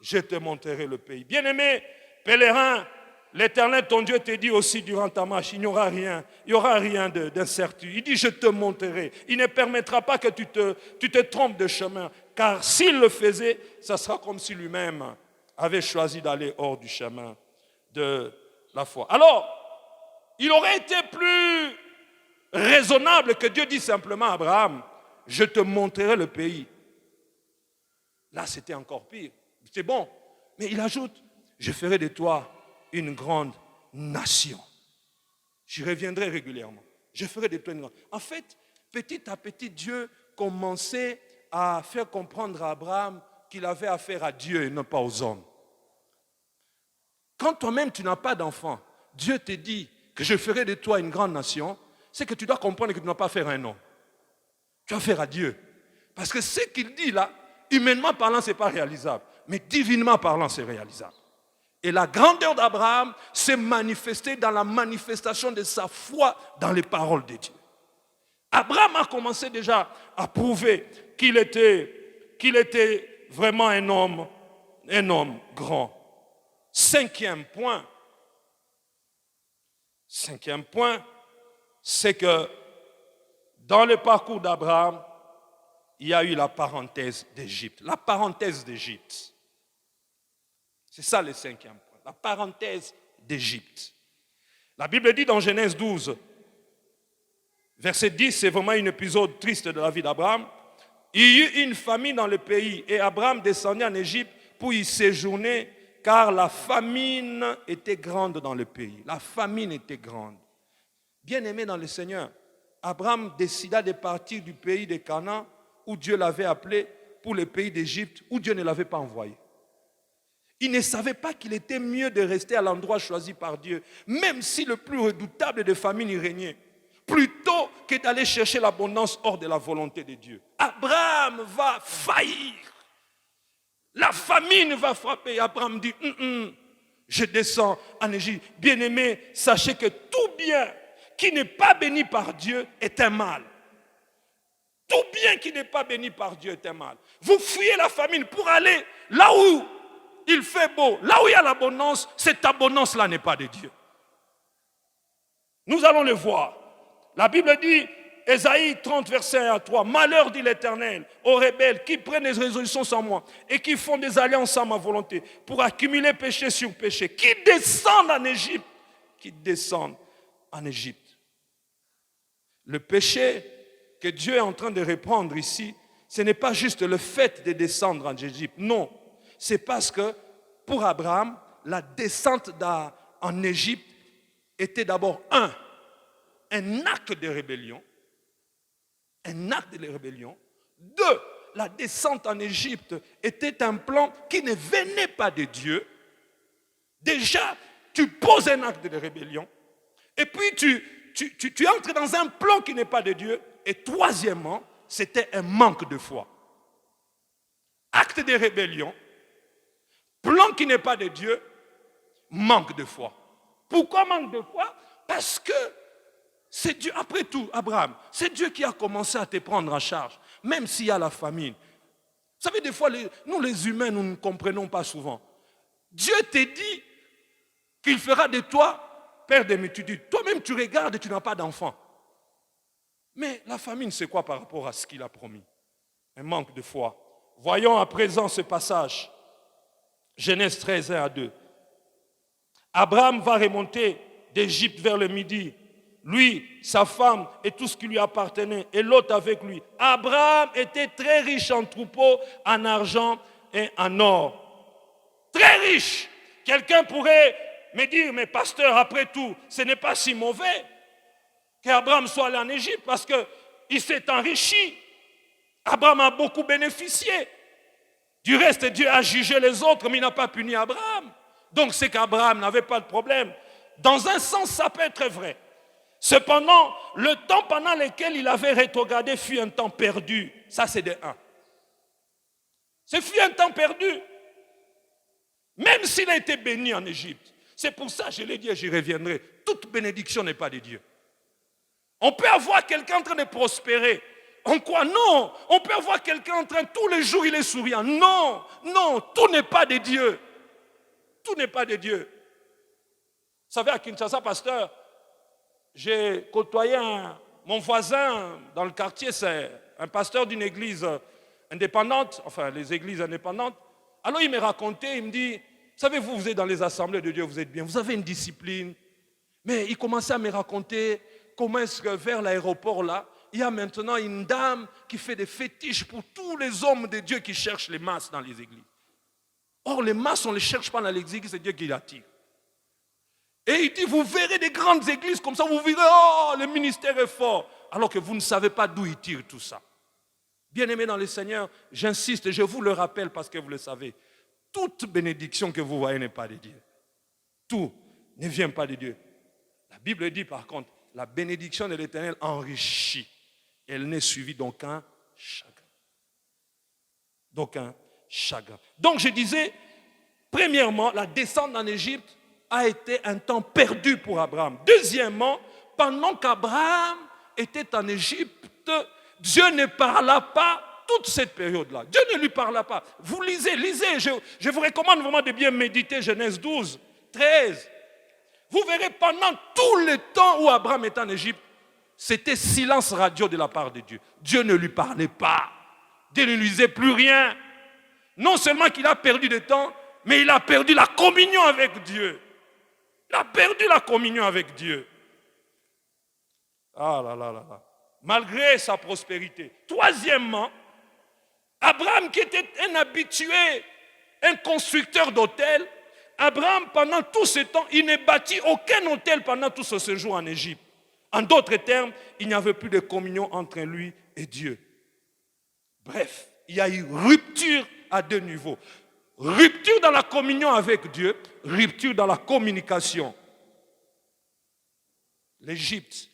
Speaker 2: Je te montrerai le pays. Bien-aimé, pèlerin, l'Éternel, ton Dieu, te dit aussi durant ta marche, il n'y aura rien d'incertitude. Il dit, je te montrerai. Il ne permettra pas que tu te trompes de chemin. Car s'il le faisait, ça sera comme si lui-même avait choisi d'aller hors du chemin de la foi. Alors, il aurait été plus raisonnable que Dieu dise simplement à Abraham, je te montrerai le pays. Là, c'était encore pire. C'est bon. Mais il ajoute, je ferai de toi une grande nation. J'y reviendrai régulièrement. Je ferai de toi une grande. En fait, petit à petit, Dieu commençait à faire comprendre à Abraham qu'il avait affaire à Dieu et non pas aux hommes. Quand toi-même tu n'as pas d'enfant, Dieu te dit que je ferai de toi une grande nation, c'est que tu dois comprendre que tu n'as pas affaire à un homme. Tu as affaire à Dieu. Parce que ce qu'il dit là, humainement parlant, ce n'est pas réalisable. Mais divinement parlant, c'est réalisable. Et la grandeur d'Abraham s'est manifestée dans la manifestation de sa foi dans les paroles de Dieu. Abraham a commencé déjà à prouver qu'il était vraiment un homme grand. Cinquième point, c'est que dans le parcours d'Abraham, il y a eu la parenthèse d'Égypte. La parenthèse d'Égypte. C'est ça le cinquième point. La parenthèse d'Égypte. La Bible dit dans Genèse 12, verset 10, c'est vraiment un épisode triste de la vie d'Abraham. Il y eut une famine dans le pays et Abraham descendit en Égypte pour y séjourner car la famine était grande dans le pays. La famine était grande. Bien-aimé dans le Seigneur, Abraham décida de partir du pays de Canaan où Dieu l'avait appelé pour le pays d'Égypte où Dieu ne l'avait pas envoyé. Il ne savait pas qu'il était mieux de rester à l'endroit choisi par Dieu, même si le plus redoutable des famines y régnait, plutôt que d'aller chercher l'abondance hors de la volonté de Dieu. Abraham va faillir. La famine va frapper. Abraham dit, je descends en Égypte. Bien-aimé, sachez que tout bien qui n'est pas béni par Dieu est un mal. Tout bien qui n'est pas béni par Dieu est un mal. Vous fuyez la famine pour aller là où il fait beau, là où il y a l'abondance, cette abondance-là n'est pas de Dieu. Nous allons le voir. La Bible dit, Ésaïe 30, verset 1 à 3, « Malheur, dit l'Éternel, aux rebelles qui prennent des résolutions sans moi et qui font des alliances sans ma volonté pour accumuler péché sur péché, qui descendent en Égypte. » Qui descendent en Égypte. Le péché que Dieu est en train de reprendre ici, ce n'est pas juste le fait de descendre en Égypte. Non, c'est parce que pour Abraham, la descente en Égypte était d'abord un acte de rébellion. Un acte de rébellion. Deux, la descente en Égypte était un plan qui ne venait pas de Dieu. Déjà, tu poses un acte de rébellion. Et puis, tu entres dans un plan qui n'est pas de Dieu. Et troisièmement, c'était un manque de foi. Acte de rébellion, plan qui n'est pas de Dieu, manque de foi. Pourquoi manque de foi? Parce que c'est Dieu, après tout, Abraham, c'est Dieu qui a commencé à te prendre en charge, même s'il y a la famine. Vous savez, des fois, nous les humains, nous ne comprenons pas souvent. Dieu te dit qu'il fera de toi père de multitudes. Toi-même, tu regardes et tu n'as pas d'enfant. Mais la famine, c'est quoi par rapport à ce qu'il a promis? Un manque de foi. Voyons à présent ce passage. Genèse 13, 1 à 2. Abraham va remonter d'Égypte vers le midi. Lui, sa femme et tout ce qui lui appartenait, et l'autre avec lui. Abraham était très riche en troupeaux, en argent et en or. Très riche. Quelqu'un pourrait me dire, mais pasteur, après tout, ce n'est pas si mauvais qu'Abraham soit allé en Égypte parce qu'il s'est enrichi. Abraham a beaucoup bénéficié. Du reste, Dieu a jugé les autres, mais il n'a pas puni Abraham. Donc c'est qu'Abraham n'avait pas de problème. Dans un sens, ça peut être vrai. Cependant, le temps pendant lequel il avait rétrogradé fut un temps perdu. Ça, c'est de un. Ce fut un temps perdu. Même s'il a été béni en Égypte. C'est pour ça, je l'ai dit et j'y reviendrai. Toute bénédiction n'est pas de Dieu. On peut avoir quelqu'un en train de prospérer. En quoi? Non. On peut avoir quelqu'un en train, tous les jours il est souriant. Non, non, tout n'est pas de Dieu. Tout n'est pas de Dieu. Vous savez, à Kinshasa, pasteur, j'ai côtoyé mon voisin dans le quartier, c'est un pasteur d'une église indépendante, enfin les églises indépendantes. Alors il me racontait, il me dit, savez-vous, vous êtes dans les assemblées de Dieu, vous êtes bien, vous avez une discipline. Mais il commençait à me raconter comment est-ce que vers l'aéroport là, il y a maintenant une dame qui fait des fétiches pour tous les hommes de Dieu qui cherchent les masses dans les églises. Or les masses, on ne les cherche pas dans les églises, c'est Dieu qui les attire. Et il dit, vous verrez des grandes églises comme ça, vous verrez, oh, le ministère est fort. Alors que vous ne savez pas d'où il tire tout ça. Bien-aimés dans le Seigneur, j'insiste, je vous le rappelle parce que vous le savez. Toute bénédiction que vous voyez n'est pas de Dieu. Tout ne vient pas de Dieu. La Bible dit par contre, la bénédiction de l'Éternel enrichit. Elle n'est suivie d'aucun chagrin. D'aucun chagrin. Donc je disais, premièrement, la descente en Égypte a été un temps perdu pour Abraham. Deuxièmement, pendant qu'Abraham était en Égypte, Dieu ne parla pas toute cette période-là. Dieu ne lui parla pas. Vous lisez. Je vous recommande vraiment de bien méditer Genèse 12, 13. Vous verrez pendant tout le temps où Abraham était en Égypte, c'était silence radio de la part de Dieu. Dieu ne lui parlait pas. Dieu ne lui disait plus rien. Non seulement qu'il a perdu du temps, mais il a perdu la communion avec Dieu. Il a perdu la communion avec Dieu. Ah là là là là. Malgré sa prospérité. Troisièmement, Abraham qui était un habitué, un constructeur d'hôtels, Abraham pendant tout ce temps, il ne bâtit aucun hôtel pendant tout ce séjour en Égypte. En d'autres termes, il n'y avait plus de communion entre lui et Dieu. Bref, il y a eu rupture à deux niveaux. Rupture dans la communion avec Dieu, rupture dans la communication. L'Égypte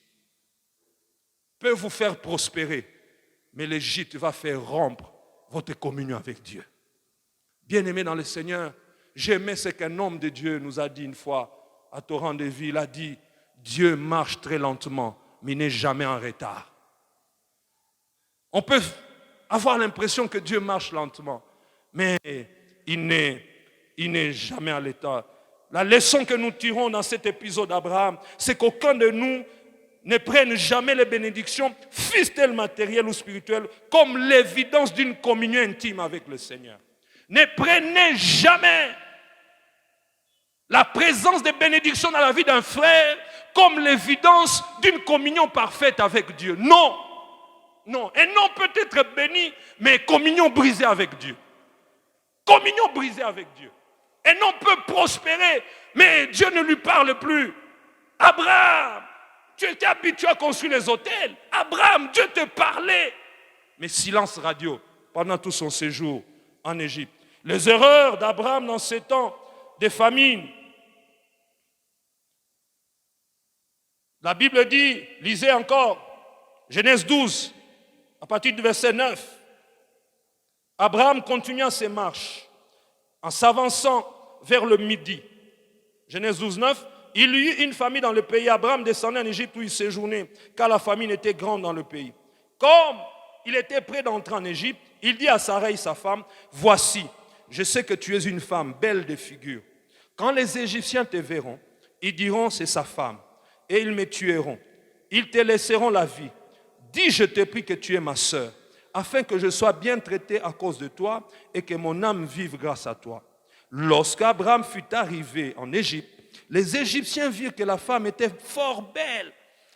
Speaker 2: peut vous faire prospérer, mais l'Égypte va faire rompre votre communion avec Dieu. Bien-aimés dans le Seigneur, j'aimais ce qu'un homme de Dieu nous a dit une fois à Torrent de Vie. Il a dit, Dieu marche très lentement, mais il n'est jamais en retard. On peut avoir l'impression que Dieu marche lentement, mais il n'est jamais en retard. La leçon que nous tirons dans cet épisode d'Abraham, c'est qu'aucun de nous ne prenne jamais les bénédictions, fût-elles matérielles ou spirituelles, comme l'évidence d'une communion intime avec le Seigneur. Ne prenez jamais la présence des bénédictions dans la vie d'un frère comme l'évidence d'une communion parfaite avec Dieu. Non. Non. Un homme peut être béni, mais communion brisée avec Dieu. Communion brisée avec Dieu. Un homme peut prospérer, mais Dieu ne lui parle plus. Abraham, tu étais habitué à construire les hôtels. Abraham, Dieu te parlait. Mais silence radio pendant tout son séjour en Égypte. Les erreurs d'Abraham dans ces temps de famine. La Bible dit, lisez encore, Genèse 12, à partir du verset 9. Abraham continua ses marches en s'avançant vers le midi. Genèse 12, 9. Il y eut une famine dans le pays. Abraham descendait en Égypte où il séjournait, car la famine était grande dans le pays. Comme il était prêt d'entrer en Égypte, il dit à Sarai, sa femme, « Voici, je sais que tu es une femme belle de figure. Quand les Égyptiens te verront, ils diront, c'est sa femme, et ils me tueront. Ils te laisseront la vie. Dis, je te prie que tu es ma sœur, afin que je sois bien traité à cause de toi et que mon âme vive grâce à toi. » Lorsqu'Abraham fut arrivé en Égypte, les Égyptiens virent que la femme était fort belle.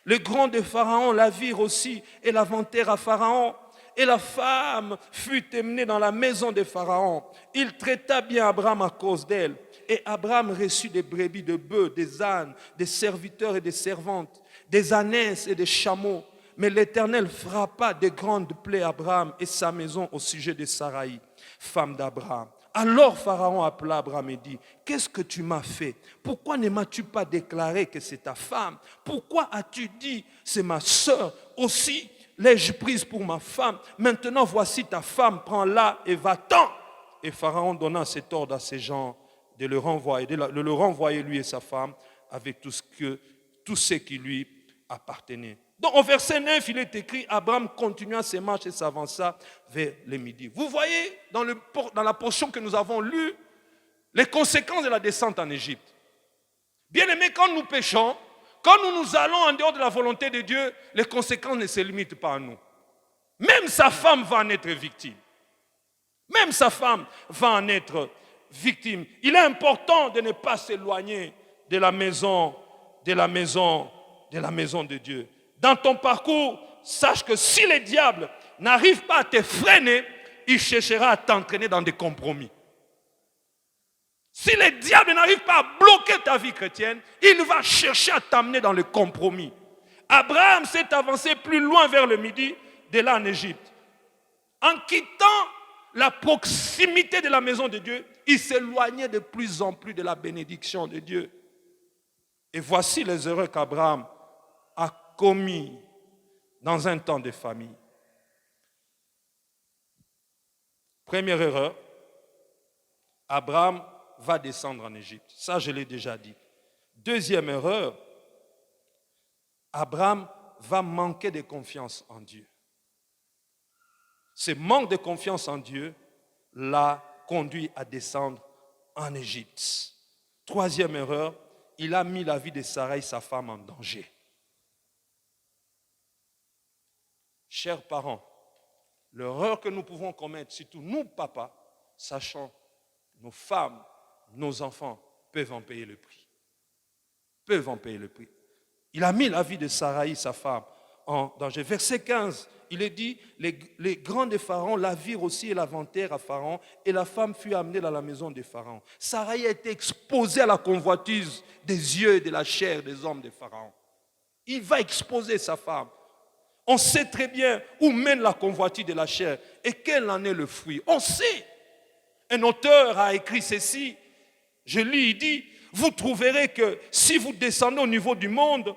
Speaker 2: Les grands de Pharaon la virent aussi et la vantèrent à Pharaon. Et la femme fut emmenée dans la maison de Pharaon. Il traita bien Abraham à cause d'elle. Et Abraham reçut des brebis, des bœufs, des ânes, des serviteurs et des servantes, des ânesses et des chameaux. Mais l'Éternel frappa de grandes plaies à Abraham et sa maison au sujet de Sarai, femme d'Abraham. Alors Pharaon appela Abraham et dit, qu'est-ce que tu m'as fait? Pourquoi ne m'as-tu pas déclaré que c'est ta femme? Pourquoi as-tu dit, c'est ma sœur? Aussi l'ai-je prise pour ma femme? Maintenant voici ta femme, prends-la et va-t'en. Et Pharaon donna cet ordre à ses gens de le renvoyer lui et sa femme avec tout ce qui lui appartenait. Donc au verset 9, il est écrit, Abraham continua ses marches et s'avança vers le midi. Vous voyez dans la portion que nous avons lue, les conséquences de la descente en Égypte. Bien aimé, quand nous péchons, quand nous allons en dehors de la volonté de Dieu, les conséquences ne se limitent pas à nous. Même sa femme va en être victime. Même sa femme va en être victime. Il est important de ne pas s'éloigner de la maison de Dieu. Dans ton parcours, sache que si le diable n'arrive pas à te freiner, il cherchera à t'entraîner dans des compromis. Si le diable n'arrive pas à bloquer ta vie chrétienne, il va chercher à t'amener dans le compromis. Abraham s'est avancé plus loin vers le midi, de là en Égypte. En quittant la proximité de la maison de Dieu, il s'éloignait de plus en plus de la bénédiction de Dieu. Et voici les erreurs qu'Abraham a commis dans un temps de famille. Première erreur, Abraham va descendre en Égypte. Ça, je l'ai déjà dit. Deuxième erreur, Abraham va manquer de confiance en Dieu. Ce manque de confiance en Dieu l'a conduit à descendre en Égypte. Troisième erreur, il a mis la vie de Sarai, sa femme, en danger. Chers parents, l'erreur que nous pouvons commettre, surtout nous, papas, sachant nos femmes, nos enfants peuvent en payer le prix. Peuvent en payer le prix. Il a mis la vie de Sarai, sa femme, en danger. Verset 15, il est dit, les grands de Pharaon la virent aussi et la vantèrent à Pharaon, et la femme fut amenée dans la maison de Pharaon. Sarai a été exposée à la convoitise des yeux et de la chair des hommes de Pharaon. Il va exposer sa femme. On sait très bien où mène la convoitise de la chair et quel en est le fruit. On sait. Un auteur a écrit ceci, je lis, il dit, vous trouverez que si vous descendez au niveau du monde,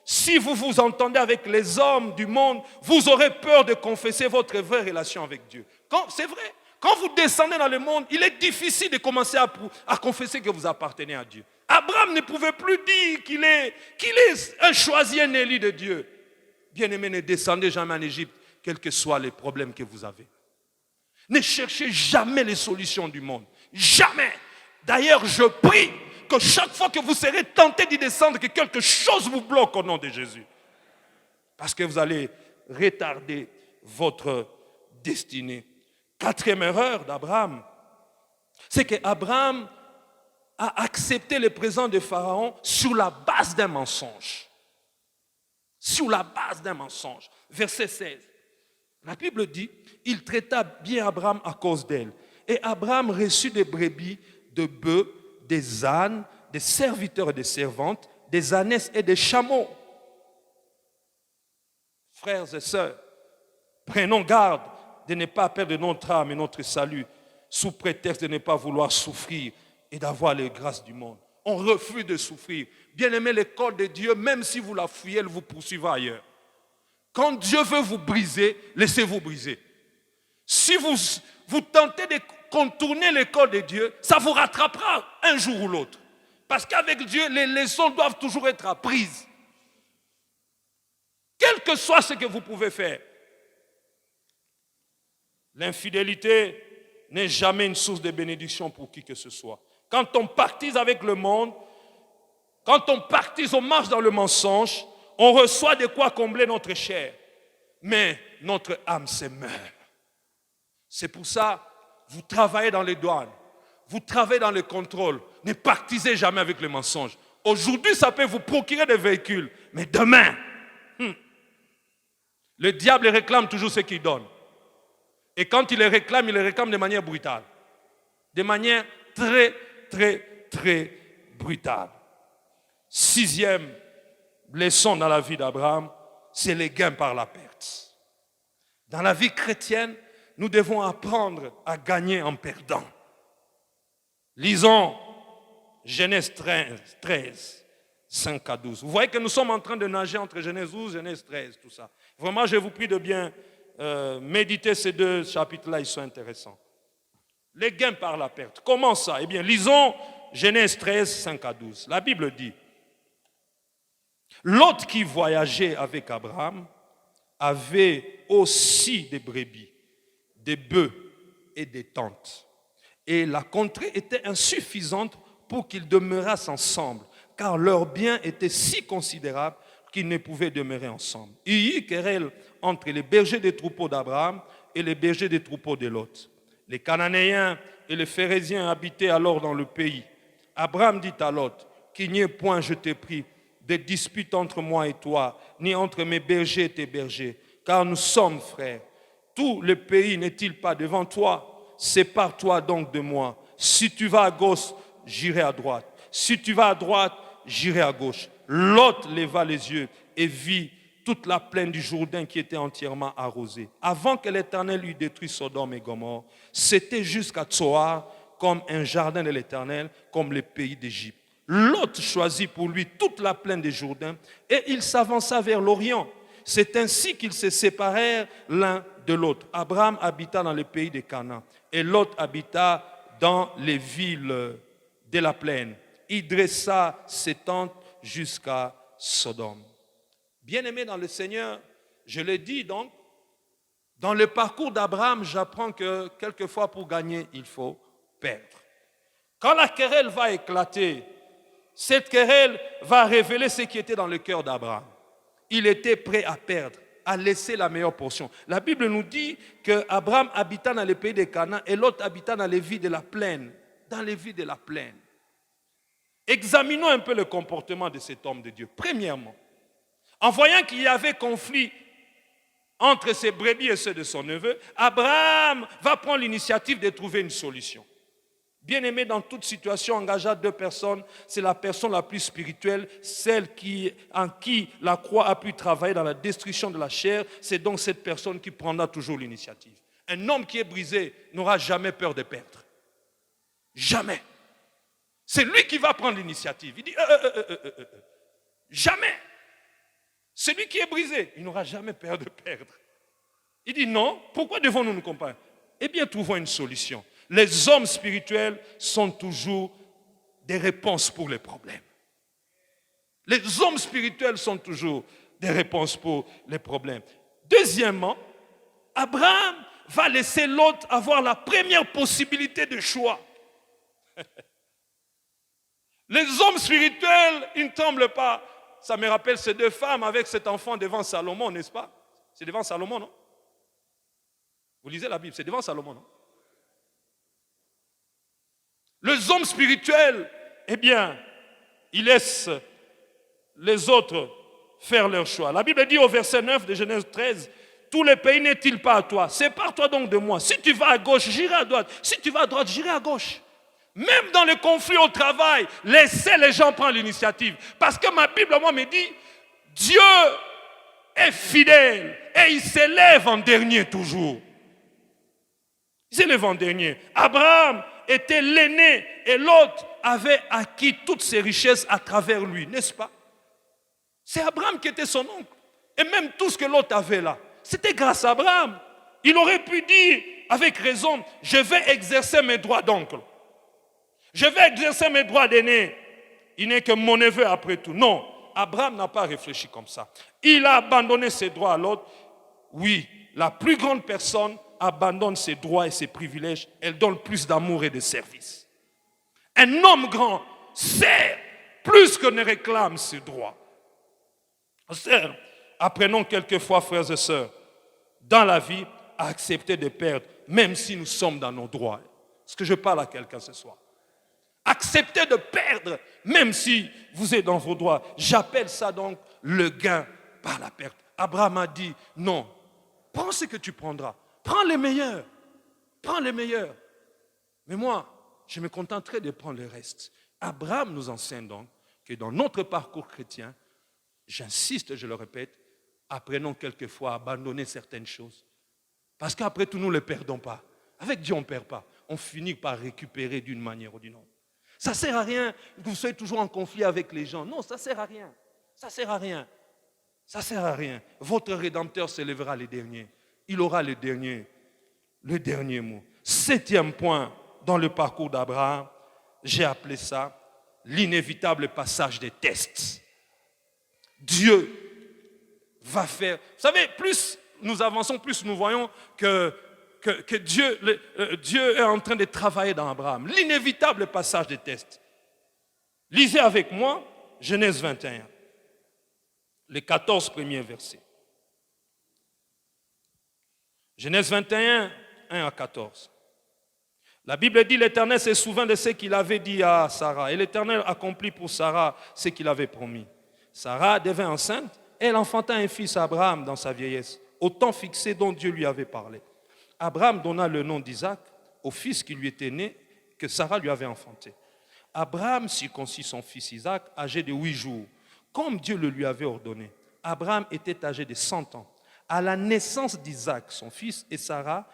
Speaker 2: si vous vous entendez avec les hommes du monde, vous aurez peur de confesser votre vraie relation avec Dieu. C'est vrai, quand vous descendez dans le monde, il est difficile de commencer à confesser que vous appartenez à Dieu. Abraham ne pouvait plus dire qu'il est un choisi, un élu de Dieu. Bien-aimés, ne descendez jamais en Égypte, quels que soient les problèmes que vous avez. Ne cherchez jamais les solutions du monde. Jamais. D'ailleurs, je prie que chaque fois que vous serez tenté d'y descendre, que quelque chose vous bloque au nom de Jésus. Parce que vous allez retarder votre destinée. Quatrième erreur d'Abraham, c'est qu'Abraham a accepté le présent de Pharaon sur la base d'un mensonge. Sur la base d'un mensonge. Verset 16. La Bible dit, il traita bien Abraham à cause d'elle. Et Abraham reçut des brebis, des bœufs, des ânes, des serviteurs et des servantes, des ânesses et des chameaux. Frères et sœurs, prenons garde de ne pas perdre notre âme et notre salut sous prétexte de ne pas vouloir souffrir et d'avoir les grâces du monde. On refuse de souffrir. Bien-aimé, l'école de Dieu, même si vous la fuyez, elle vous poursuivra ailleurs. Quand Dieu veut vous briser, laissez-vous briser. Si vous tentez de contourner l'école de Dieu, ça vous rattrapera un jour ou l'autre. Parce qu'avec Dieu, les leçons doivent toujours être apprises. Quel que soit ce que vous pouvez faire. L'infidélité n'est jamais une source de bénédiction pour qui que ce soit. Quand on partise avec le monde, quand on partise, on marche dans le mensonge, on reçoit de quoi combler notre chair. Mais notre âme se meurt. C'est pour ça, vous travaillez dans les douanes, vous travaillez dans le contrôle. Ne partisez jamais avec le mensonge. Aujourd'hui, ça peut vous procurer des véhicules. Mais demain, le diable réclame toujours ce qu'il donne. Et quand il les réclame de manière brutale. De manière très, très, très brutale. Sixième leçon dans la vie d'Abraham, c'est les gains par la perte. Dans la vie chrétienne, nous devons apprendre à gagner en perdant. Lisons Genèse 13, 5 à 12. Vous voyez que nous sommes en train de nager entre Genèse 12 et Genèse 13, tout ça. Vraiment, je vous prie de bien méditer ces deux chapitres-là, ils sont intéressants. Les gains par la perte. Comment ça? Eh bien, lisons Genèse 13, 5 à 12. La Bible dit, Lot qui voyageait avec Abraham avait aussi des brebis, des bœufs et des tentes. Et la contrée était insuffisante pour qu'ils demeurassent ensemble, car leurs biens étaient si considérables qu'ils ne pouvaient demeurer ensemble. Il y eut querelle entre les bergers des troupeaux d'Abraham et les bergers des troupeaux de Lot. Les Cananéens et les Phérésiens habitaient alors dans le pays. Abraham dit à Lot, qu'il n'y ait point, je te prie, de dispute entre moi et toi, ni entre mes bergers et tes bergers, car nous sommes frères. Tout le pays n'est-il pas devant toi? Sépare-toi donc de moi. Si tu vas à gauche, j'irai à droite. Si tu vas à droite, j'irai à gauche. Lot leva les yeux et vit toute la plaine du Jourdain qui était entièrement arrosée. Avant que l'Éternel eût détruit Sodome et Gomorrhe, c'était jusqu'à Tsoar comme un jardin de l'Éternel, comme le pays d'Égypte. Lot choisit pour lui toute la plaine du Jourdain et il s'avança vers l'Orient. C'est ainsi qu'ils se séparèrent l'un de l'autre. Abraham habita dans le pays de Canaan et Lot habita dans les villes de la plaine. Il dressa ses tentes jusqu'à Sodome. Bien-aimés dans le Seigneur, je le dis donc, dans le parcours d'Abraham, j'apprends que quelquefois pour gagner, il faut perdre. Quand la querelle va éclater, cette querelle va révéler ce qui était dans le cœur d'Abraham. Il était prêt à perdre, à laisser la meilleure portion. La Bible nous dit qu'Abraham habita dans le pays de Canaan et l'autre habita dans les villes de la plaine. Dans les villes de la plaine. Examinons un peu le comportement de cet homme de Dieu. Premièrement, en voyant qu'il y avait conflit entre ses brebis et ceux de son neveu, Abraham va prendre l'initiative de trouver une solution. Bien-aimé, dans toute situation engageant deux personnes, c'est la personne la plus spirituelle, celle en qui la croix a pu travailler dans la destruction de la chair. C'est donc cette personne qui prendra toujours l'initiative. Un homme qui est brisé n'aura jamais peur de perdre. Jamais. C'est lui qui va prendre l'initiative. Il dit, jamais. Celui qui est brisé, il n'aura jamais peur de perdre. Il dit non, pourquoi devons-nous nous comparer? Eh bien, trouvons une solution. Les hommes spirituels sont toujours des réponses pour les problèmes. Les hommes spirituels sont toujours des réponses pour les problèmes. Deuxièmement, Abraham va laisser l'autre avoir la première possibilité de choix. Les hommes spirituels, ils ne tremblent pas. Ça me rappelle ces deux femmes avec cet enfant devant Salomon, n'est-ce pas? C'est devant Salomon, non? Vous lisez la Bible, c'est devant Salomon, non? Les hommes spirituels, eh bien, ils laissent les autres faire leur choix. La Bible dit au verset 9 de Genèse 13, « Tout le pays n'est-il pas à toi? Sépare-toi donc de moi. Si tu vas à gauche, j'irai à droite. Si tu vas à droite, j'irai à gauche. » Même dans le conflit au travail, laissez les gens prendre l'initiative. Parce que ma Bible, moi, me dit, Dieu est fidèle et il s'élève en dernier toujours. Il s'élève en dernier. Abraham était l'aîné et l'autre avait acquis toutes ses richesses à travers lui, n'est-ce pas? C'est Abraham qui était son oncle. Et même tout ce que l'autre avait là, c'était grâce à Abraham. Il aurait pu dire avec raison, je vais exercer mes droits d'oncle. Je vais exercer mes droits d'aîné. Il n'est que mon neveu après tout. Non, Abraham n'a pas réfléchi comme ça. Il a abandonné ses droits à l'autre. Oui, la plus grande personne abandonne ses droits et ses privilèges. Elle donne plus d'amour et de service. Un homme grand sert plus que ne réclame ses droits. Sert, apprenons quelquefois, frères et sœurs, dans la vie, à accepter de perdre, même si nous sommes dans nos droits. Est-ce que je parle à quelqu'un ce soir? Acceptez de perdre, même si vous êtes dans vos droits. J'appelle ça donc le gain par la perte. Abraham a dit, non, prends ce que tu prendras. Prends les meilleurs. Prends les meilleurs. Mais moi, je me contenterai de prendre le reste. Abraham nous enseigne donc que dans notre parcours chrétien, j'insiste, je le répète, apprenons quelquefois à abandonner certaines choses. Parce qu'après tout, nous ne les perdons pas. Avec Dieu, on ne perd pas. On finit par récupérer d'une manière ou d'une autre. Ça ne sert à rien que vous soyez toujours en conflit avec les gens. Non, ça ne sert à rien. Ça ne sert à rien. Ça ne sert à rien. Votre Rédempteur s'élèvera le dernier. Il aura le dernier mot. 7e point dans le parcours d'Abraham, j'ai appelé ça l'inévitable passage des tests. Dieu va faire... Vous savez, plus nous avançons, plus nous voyons que Dieu est en train de travailler dans Abraham. L'inévitable passage des tests. Lisez avec moi Genèse 21, les 14 premiers versets. Genèse 21, 1 à 14. La Bible dit, l'Éternel se souvint de ce qu'il avait dit à Sarah. Et l'Éternel accomplit pour Sarah ce qu'il avait promis. Sarah devint enceinte et elle enfanta un fils à Abraham dans sa vieillesse, au temps fixé dont Dieu lui avait parlé. Abraham donna le nom d'Isaac au fils qui lui était né, que Sarah lui avait enfanté. Abraham circoncit son fils Isaac, âgé de 8 jours, comme Dieu le lui avait ordonné. Abraham était âgé de 100 ans. À la naissance d'Isaac, son fils, et Sarah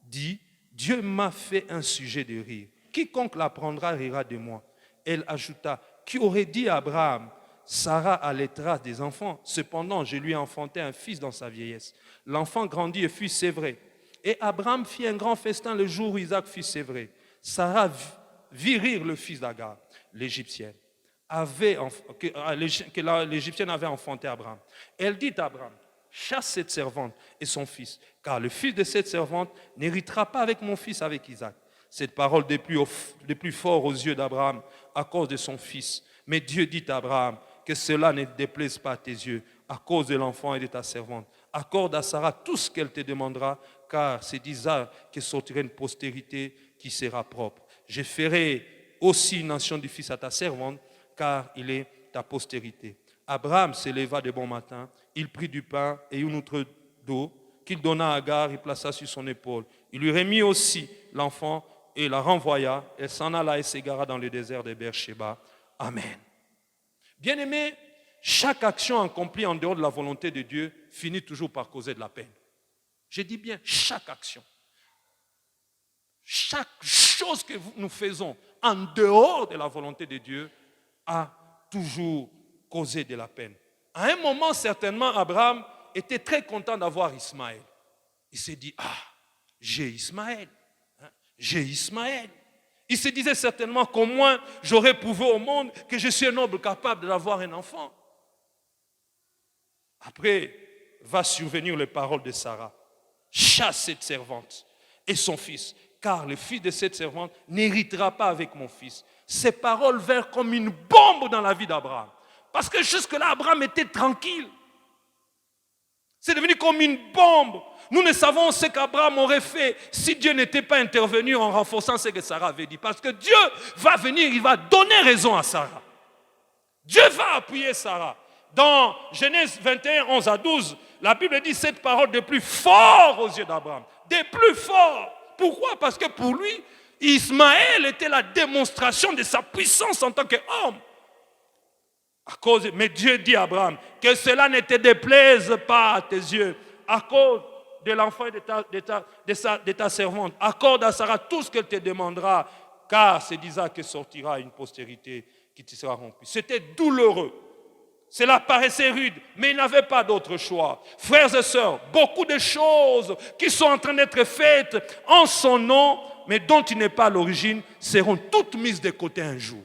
Speaker 2: dit, Dieu m'a fait un sujet de rire. Quiconque l'apprendra rira de moi. Elle ajouta, qui aurait dit à Abraham, Sarah allaitera des enfants. Cependant, je lui ai enfanté un fils dans sa vieillesse. L'enfant grandit et fut sévré. Et Abraham fit un grand festin le jour où Isaac fut sévré. Sarah vit rire le fils d'Agar, l'Égyptienne, que l'Égyptienne avait enfanté Abraham. Elle dit à Abraham, chasse cette servante et son fils, car le fils de cette servante n'héritera pas avec mon fils, avec Isaac. Cette parole des plus forts aux yeux d'Abraham à cause de son fils. Mais Dieu dit à Abraham, que cela ne déplaise pas à tes yeux, à cause de l'enfant et de ta servante. Accorde à Sarah tout ce qu'elle te demandera, car c'est d'Isaac que sortira une postérité qui sera propre. Je ferai aussi une nation du fils à ta servante, car il est ta postérité. Abraham se leva de bon matin, il prit du pain et une outre d'eau qu'il donna à Agar, il plaça sur son épaule. Il lui remit aussi l'enfant et la renvoya. Elle s'en alla et s'égara dans le désert de Beersheba. Amen. Bien-aimés, chaque action accomplie en dehors de la volonté de Dieu finit toujours par causer de la peine. Je dis bien chaque action. Chaque chose que nous faisons en dehors de la volonté de Dieu a toujours causé de la peine. À un moment, certainement, Abraham était très content d'avoir Ismaël. Il s'est dit, j'ai Ismaël. J'ai Ismaël. Il se disait certainement qu'au moins, j'aurais prouvé au monde que je suis un homme capable d'avoir un enfant. Après, va survenir les paroles de Sarah. Chasse cette servante et son fils, car le fils de cette servante n'héritera pas avec mon fils. Ces paroles vinrent comme une bombe dans la vie d'Abraham. Parce que jusque-là, Abraham était tranquille. C'est devenu comme une bombe. Nous ne savons ce qu'Abraham aurait fait si Dieu n'était pas intervenu en renforçant ce que Sarah avait dit. Parce que Dieu va venir, il va donner raison à Sarah. Dieu va appuyer Sarah. Dans Genèse 21, 11 à 12, la Bible dit cette parole de plus fort aux yeux d'Abraham. Des plus forts. Pourquoi? Parce que pour lui, Ismaël était la démonstration de sa puissance en tant qu'homme. Mais Dieu dit à Abraham que cela ne te déplaise pas à tes yeux à cause de l'enfant et de ta servante. Accorde à Sarah tout ce qu'elle te demandera, car c'est d'Isaac que sortira une postérité qui te sera rompue. C'était douloureux. Cela paraissait rude, mais il n'avait pas d'autre choix. Frères et sœurs, beaucoup de choses qui sont en train d'être faites en son nom, mais dont il n'est pas à l'origine, seront toutes mises de côté un jour.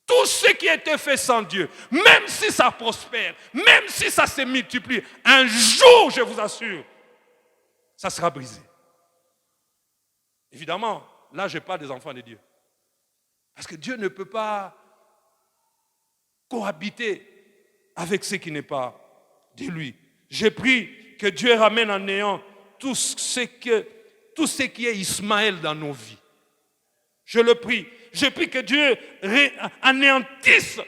Speaker 2: Tout ce qui a été fait sans Dieu, même si ça prospère, même si ça se multiplie, un jour, je vous assure, ça sera brisé. Évidemment, là, je parle des enfants de Dieu. Parce que Dieu ne peut pas cohabiter avec ce qui n'est pas de lui. J'ai pris que Dieu ramène en néant tout ce qui est Ismaël dans nos vies. Je le prie. Je prie que Dieu anéantisse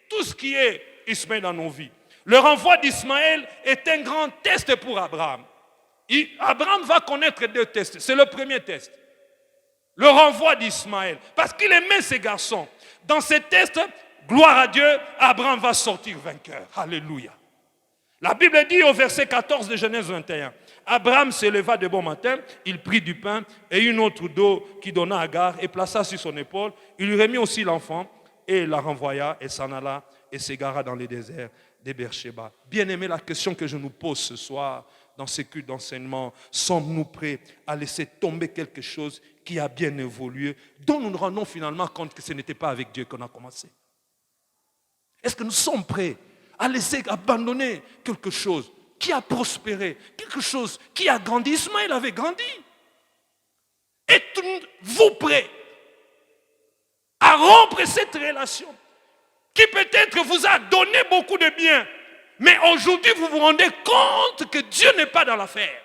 Speaker 2: tout ce qui est Ismaël dans nos vies. Le renvoi d'Ismaël est un grand test pour Abraham. Abraham va connaître 2 tests. C'est le premier test. Le renvoi d'Ismaël. Parce qu'il aimait ses garçons. Dans ces tests, gloire à Dieu, Abraham va sortir vainqueur. Alléluia. La Bible dit au verset 14 de Genèse 21. Abraham se leva de bon matin, il prit du pain et une autre d'eau qu'il donna à Agar et plaça sur son épaule. Il lui remit aussi l'enfant et la renvoya et s'en alla et s'égara dans le désert de Beersheba. Bien-aimé, la question que je nous pose ce soir dans ce culte d'enseignement, sommes-nous prêts à laisser tomber quelque chose qui a bien évolué, dont nous nous rendons finalement compte que ce n'était pas avec Dieu qu'on a commencé? Est-ce que nous sommes prêts à laisser abandonner quelque chose qui a prospéré, quelque chose qui a grandi? Ismaël avait grandi. Êtes-vous prêts à rompre cette relation qui peut-être vous a donné beaucoup de bien, mais aujourd'hui vous vous rendez compte que Dieu n'est pas dans l'affaire?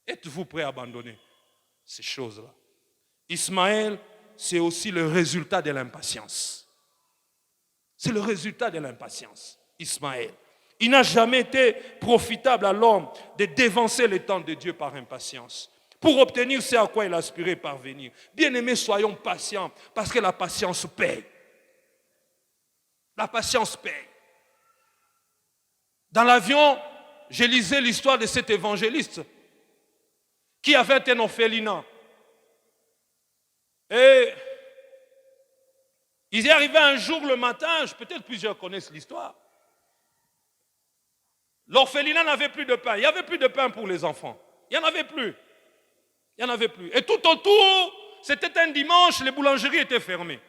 Speaker 2: Êtes-vous prêts à abandonner ces choses-là? Ismaël, c'est aussi le résultat de l'impatience. C'est le résultat de l'impatience, Ismaël. Il n'a jamais été profitable à l'homme de dévancer le temps de Dieu par impatience, pour obtenir ce à quoi il aspirait parvenir. Bien-aimés, soyons patients, parce que la patience paye. La patience paye. Dans l'avion, je lisais l'histoire de cet évangéliste qui avait un orphelinat. Et il est arrivé un jour le matin, peut-être plusieurs connaissent l'histoire. L'orphelinat n'avait plus de pain. Il n'y avait plus de pain pour les enfants. Il n'y en avait plus. Il n'y en avait plus. Et tout autour, c'était un dimanche, les boulangeries étaient fermées.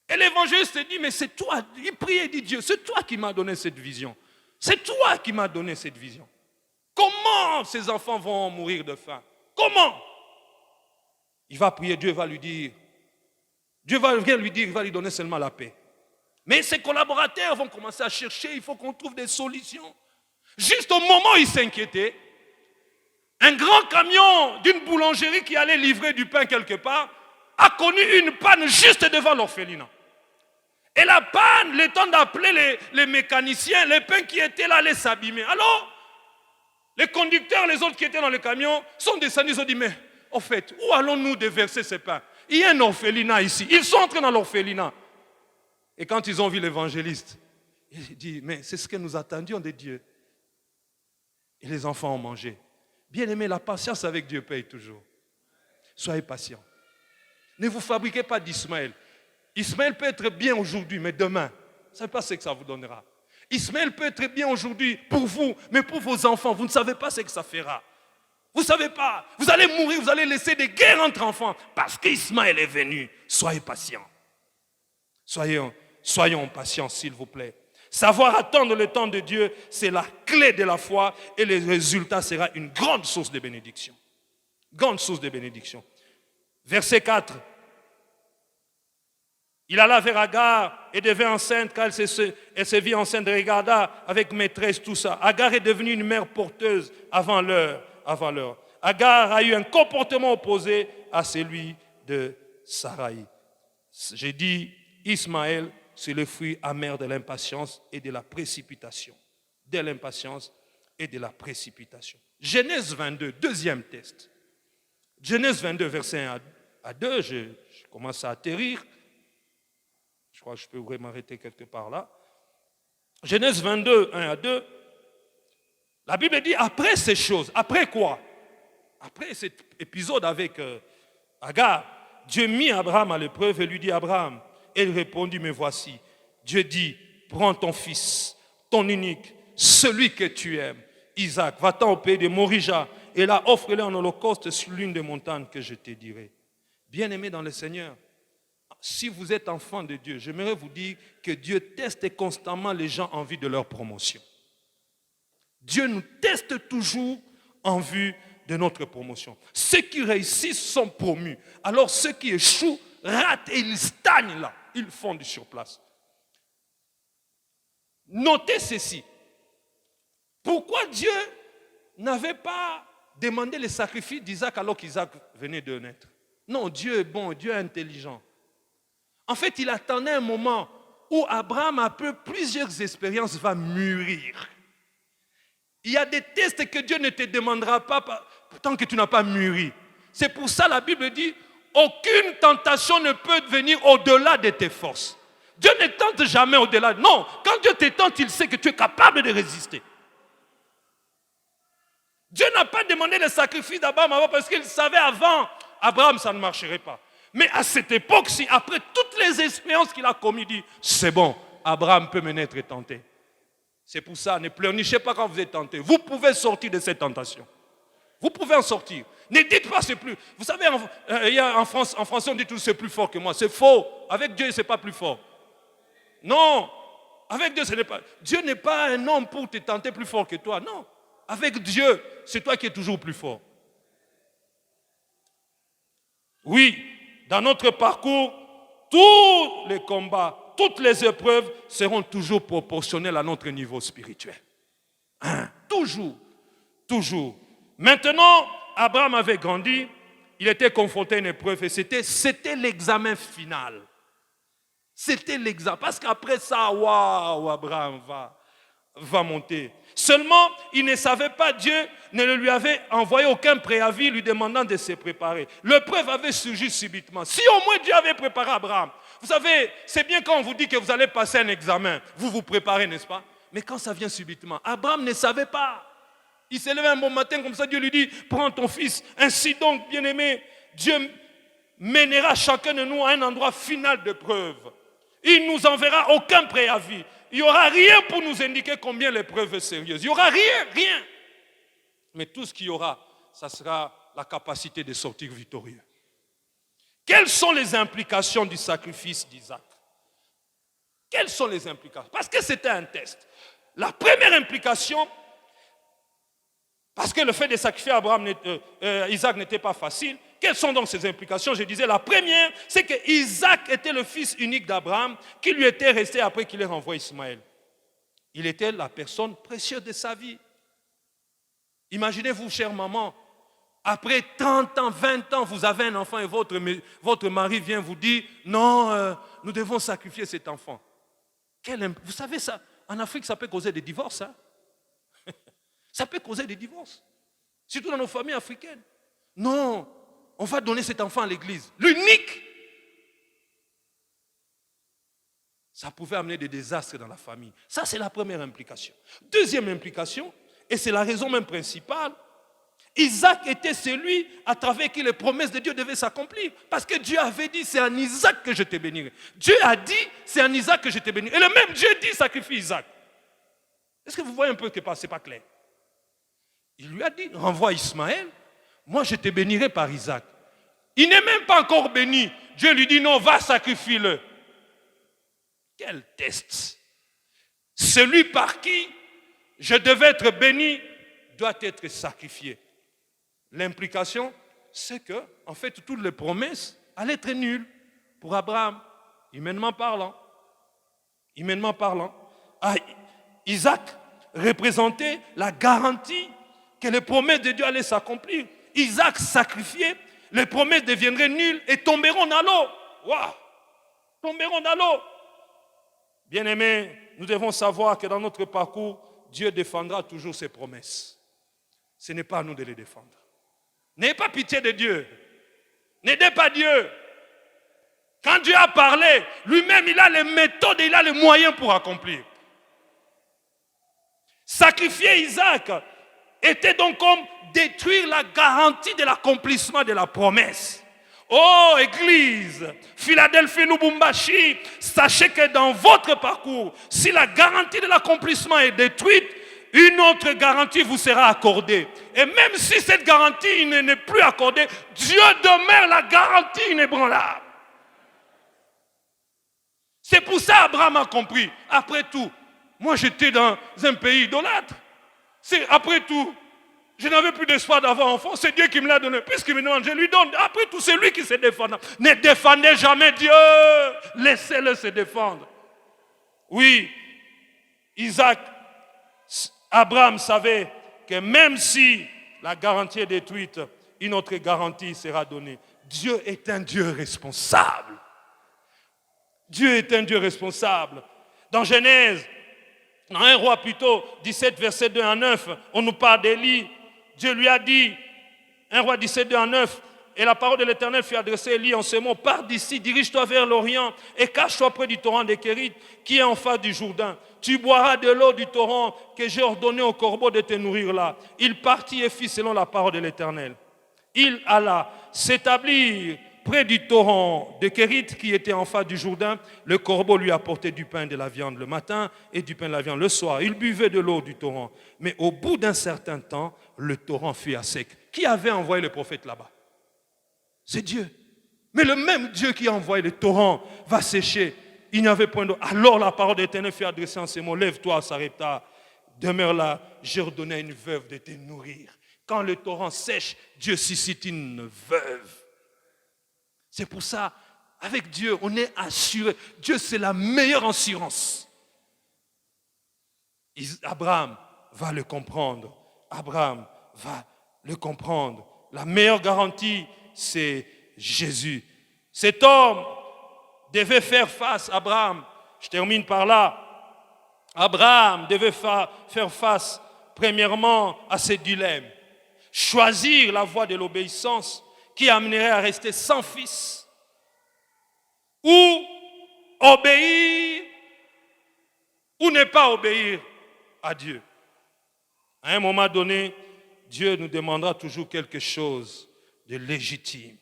Speaker 2: Et l'évangéliste dit, mais c'est toi, il priait, il dit, Dieu, c'est toi qui m'as donné cette vision. C'est toi qui m'as donné cette vision. Comment ces enfants vont mourir de faim? Comment? Il va prier, Dieu va lui dire, Dieu va rien lui dire, il va lui donner seulement la paix. Mais ses collaborateurs vont commencer à chercher, il faut qu'on trouve des solutions. Juste au moment où il s'inquiétait, un grand camion d'une boulangerie qui allait livrer du pain quelque part a connu une panne juste devant l'orphelinat. Et la panne, le temps d'appeler les mécaniciens, les pains qui étaient là allaient s'abîmer. Alors, les conducteurs, les autres qui étaient dans le camion, sont descendus, ils ont dit, mais en fait, où allons-nous déverser ces pains? Il y a un orphelinat ici. Ils sont entrés dans l'orphelinat. Et quand ils ont vu l'évangéliste, il dit, mais c'est ce que nous attendions de Dieu. Et les enfants ont mangé. Bien aimé, la patience avec Dieu paye toujours. Soyez patients. Ne vous fabriquez pas d'Ismaël. Ismaël peut être bien aujourd'hui, mais demain, vous ne savez pas ce que ça vous donnera. Ismaël peut être bien aujourd'hui pour vous, mais pour vos enfants, vous ne savez pas ce que ça fera. Vous ne savez pas. Vous allez mourir, vous allez laisser des guerres entre enfants parce qu'Ismaël est venu. Soyez patients. Soyons patients, s'il vous plaît. Savoir attendre le temps de Dieu, c'est la clé de la foi et le résultat sera une grande source de bénédiction. Grande source de bénédiction. Verset 4. Il alla vers Agar et devint enceinte car elle se vit enceinte, regarda avec maîtresse tout ça. Agar est devenue une mère porteuse avant l'heure. Agar a eu un comportement opposé à celui de Sarai. J'ai dit, Ismaël, c'est le fruit amer de l'impatience et de la précipitation. De l'impatience et de la précipitation. Genèse 22, deuxième test. Genèse 22, verset 1 à 2, je commence à atterrir. Je crois que je peux m'arrêter quelque part là. Genèse 22, 1 à 2. La Bible dit, après ces choses, après quoi? Après cet épisode avec Agar, Dieu mit Abraham à l'épreuve et lui dit, Abraham, et il répondit, me voici. Dieu dit, prends ton fils, ton unique, celui que tu aimes, Isaac, va-t'en au pays de Morija, et là, offre-le en holocauste sur l'une des montagnes que je te dirai. Bien-aimés dans le Seigneur, si vous êtes enfant de Dieu, j'aimerais vous dire que Dieu teste constamment les gens en vue de leur promotion. Dieu nous teste toujours en vue de notre promotion. Ceux qui réussissent sont promus. Alors ceux qui échouent ratent et ils stagnent là. Ils font du surplace. Notez ceci. Pourquoi Dieu n'avait pas demandé le sacrifice d'Isaac alors qu'Isaac venait de naître? Non, Dieu est bon, Dieu est intelligent. En fait, il attendait un moment où Abraham, après plusieurs expériences, va mûrir. Il y a des tests que Dieu ne te demandera pas tant que tu n'as pas mûri. C'est pour ça que la Bible dit, aucune tentation ne peut venir au-delà de tes forces. Dieu ne tente jamais au-delà. Non, quand Dieu te tente, il sait que tu es capable de résister. Dieu n'a pas demandé le sacrifice d'Abraham avant parce qu'il savait avant, Abraham, ça ne marcherait pas. Mais à cette époque-ci, après toutes les expériences qu'il a commises, il dit, c'est bon, Abraham peut maintenant être tenté. C'est pour ça, ne pleurnichez pas quand vous êtes tenté. Vous pouvez sortir de cette tentation. Vous pouvez en sortir. Ne dites pas c'est plus. Vous savez, en français, on dit tout c'est plus fort que moi. C'est faux. Avec Dieu, ce n'est pas plus fort. Non. Avec Dieu, ce n'est pas. Dieu n'est pas un homme pour te tenter plus fort que toi. Non. Avec Dieu, c'est toi qui es toujours plus fort. Oui, dans notre parcours, tous les combats, toutes les épreuves seront toujours proportionnelles à notre niveau spirituel. Hein? Toujours. Toujours. Maintenant, Abraham avait grandi, il était confronté à une épreuve et c'était l'examen final. C'était l'examen. Parce qu'après ça, waouh, Abraham va monter. Seulement, il ne savait pas, Dieu ne lui avait envoyé aucun préavis lui demandant de se préparer. L'épreuve avait surgi subitement. Si au moins Dieu avait préparé Abraham. Vous savez, c'est bien quand on vous dit que vous allez passer un examen, vous vous préparez, n'est-ce pas? Mais quand ça vient subitement, Abraham ne savait pas. Il s'est levé un bon matin comme ça, Dieu lui dit, prends ton fils. Ainsi donc, bien-aimé, Dieu mènera chacun de nous à un endroit final de preuve. Il ne nous enverra aucun préavis. Il n'y aura rien pour nous indiquer combien l'épreuve est sérieuse. Il n'y aura rien. Mais tout ce qu'il y aura, ça sera la capacité de sortir victorieux. Quelles sont les implications du sacrifice d'Isaac? Quelles sont les implications? Parce que c'était un test. La première implication, parce que le fait de sacrifier Isaac n'était pas facile. Quelles sont donc ces implications? Je disais, la première, c'est que Isaac était le fils unique d'Abraham qui lui était resté après qu'il ait renvoyé Ismaël. Il était la personne précieuse de sa vie. Imaginez-vous, chère maman, après 30 ans, 20 ans, vous avez un enfant et votre mari vient vous dire, non, nous devons sacrifier cet enfant. Vous savez ça, en Afrique, ça peut causer des divorces. Hein? Ça peut causer des divorces. Surtout dans nos familles africaines. Non, on va donner cet enfant à l'église. L'unique. Ça pouvait amener des désastres dans la famille. Ça, c'est la première implication. Deuxième implication, et c'est la raison même principale, Isaac était celui à travers qui les promesses de Dieu devaient s'accomplir. Parce que Dieu avait dit, c'est en Isaac que je te bénirai. Dieu a dit, c'est en Isaac que je te bénirai. Et le même Dieu dit, sacrifie Isaac. Est-ce que vous voyez un peu que ce n'est pas clair? Il lui a dit, renvoie Ismaël, moi je te bénirai par Isaac. Il n'est même pas encore béni. Dieu lui dit, non, va sacrifier-le. Quel test! Celui par qui je devais être béni doit être sacrifié. L'implication, c'est que, en fait, toutes les promesses allaient être nulles pour Abraham, humainement parlant. Humainement parlant. Isaac représentait la garantie que les promesses de Dieu allaient s'accomplir. Isaac sacrifié, les promesses deviendraient nulles et tomberont dans l'eau. Waouh! Tomberont dans l'eau. Bien-aimés, nous devons savoir que dans notre parcours, Dieu défendra toujours ses promesses. Ce n'est pas à nous de les défendre. N'ayez pas pitié de Dieu. N'aidez pas Dieu. Quand Dieu a parlé, lui-même, il a les méthodes et il a les moyens pour accomplir. Sacrifier Isaac était donc comme détruire la garantie de l'accomplissement de la promesse. Oh, Église, Philadelphie, Lubumbashi, sachez que dans votre parcours, si la garantie de l'accomplissement est détruite, une autre garantie vous sera accordée. Et même si cette garantie n'est plus accordée, Dieu demeure la garantie inébranlable. C'est pour ça qu'Abraham a compris. Après tout, moi j'étais dans un pays idolâtre. Après tout, je n'avais plus d'espoir d'avoir un enfant. C'est Dieu qui me l'a donné. Puisqu'il me demande, je lui donne. Après tout, c'est lui qui se défend. Ne défendez jamais Dieu. Laissez-le se défendre. Oui, Abraham savait que même si la garantie est détruite, une autre garantie sera donnée. Dieu est un Dieu responsable. Dieu est un Dieu responsable. Dans Genèse, dans 1 Roi plutôt, 17, verset 2 à 9, on nous parle d'Élie. Dieu lui a dit, 1 Roi 17, 2 à 9, Et la parole de l'Éternel fut adressée à Élie en ces mots. Pars d'ici, dirige-toi vers l'Orient et cache-toi près du torrent des Kérith qui est en face du Jourdain. Tu boiras de l'eau du torrent que j'ai ordonné au corbeau de te nourrir là. Il partit et fit selon la parole de l'Éternel. Il alla s'établir près du torrent de Kérith qui était en face du Jourdain. Le corbeau lui apportait du pain et de la viande le matin et du pain et de la viande le soir. Il buvait de l'eau du torrent. Mais au bout d'un certain temps, le torrent fut à sec. Qui avait envoyé le prophète là-bas? C'est Dieu. Mais le même Dieu qui a envoyé le torrent va sécher. Il n'y avait point d'eau. Alors la parole de l'Éternel fut adressée en ces mots. Lève-toi, Sarepta, demeure là. J'ai ordonné à une veuve de te nourrir. Quand le torrent sèche, Dieu suscite une veuve. C'est pour ça, avec Dieu, on est assuré. Dieu, c'est la meilleure assurance. Abraham va le comprendre. Abraham va le comprendre. La meilleure garantie, c'est Jésus. Cet homme devait faire face, Abraham, je termine par là. Abraham devait faire face, premièrement, à ces dilemmes. Choisir la voie de l'obéissance qui amènerait à rester sans fils, ou obéir, ou ne pas obéir à Dieu. À un moment donné, Dieu nous demandera toujours quelque chose de légitime.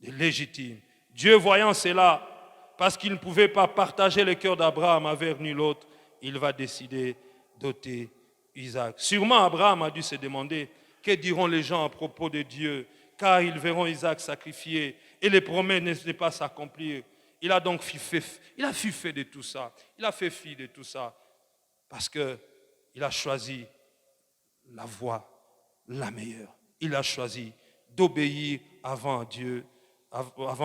Speaker 2: De légitime. Dieu, voyant cela, parce qu'il ne pouvait pas partager le cœur d'Abraham avec nul autre, il va décider d'ôter Isaac. Sûrement, Abraham a dû se demander, que diront les gens à propos de Dieu, car ils verront Isaac sacrifié et les promesses ne pas s'accomplir. Il a donc fait de tout ça. Il a fait fi de tout ça parce qu'il a choisi la voie la meilleure. Il a choisi d'obéir avant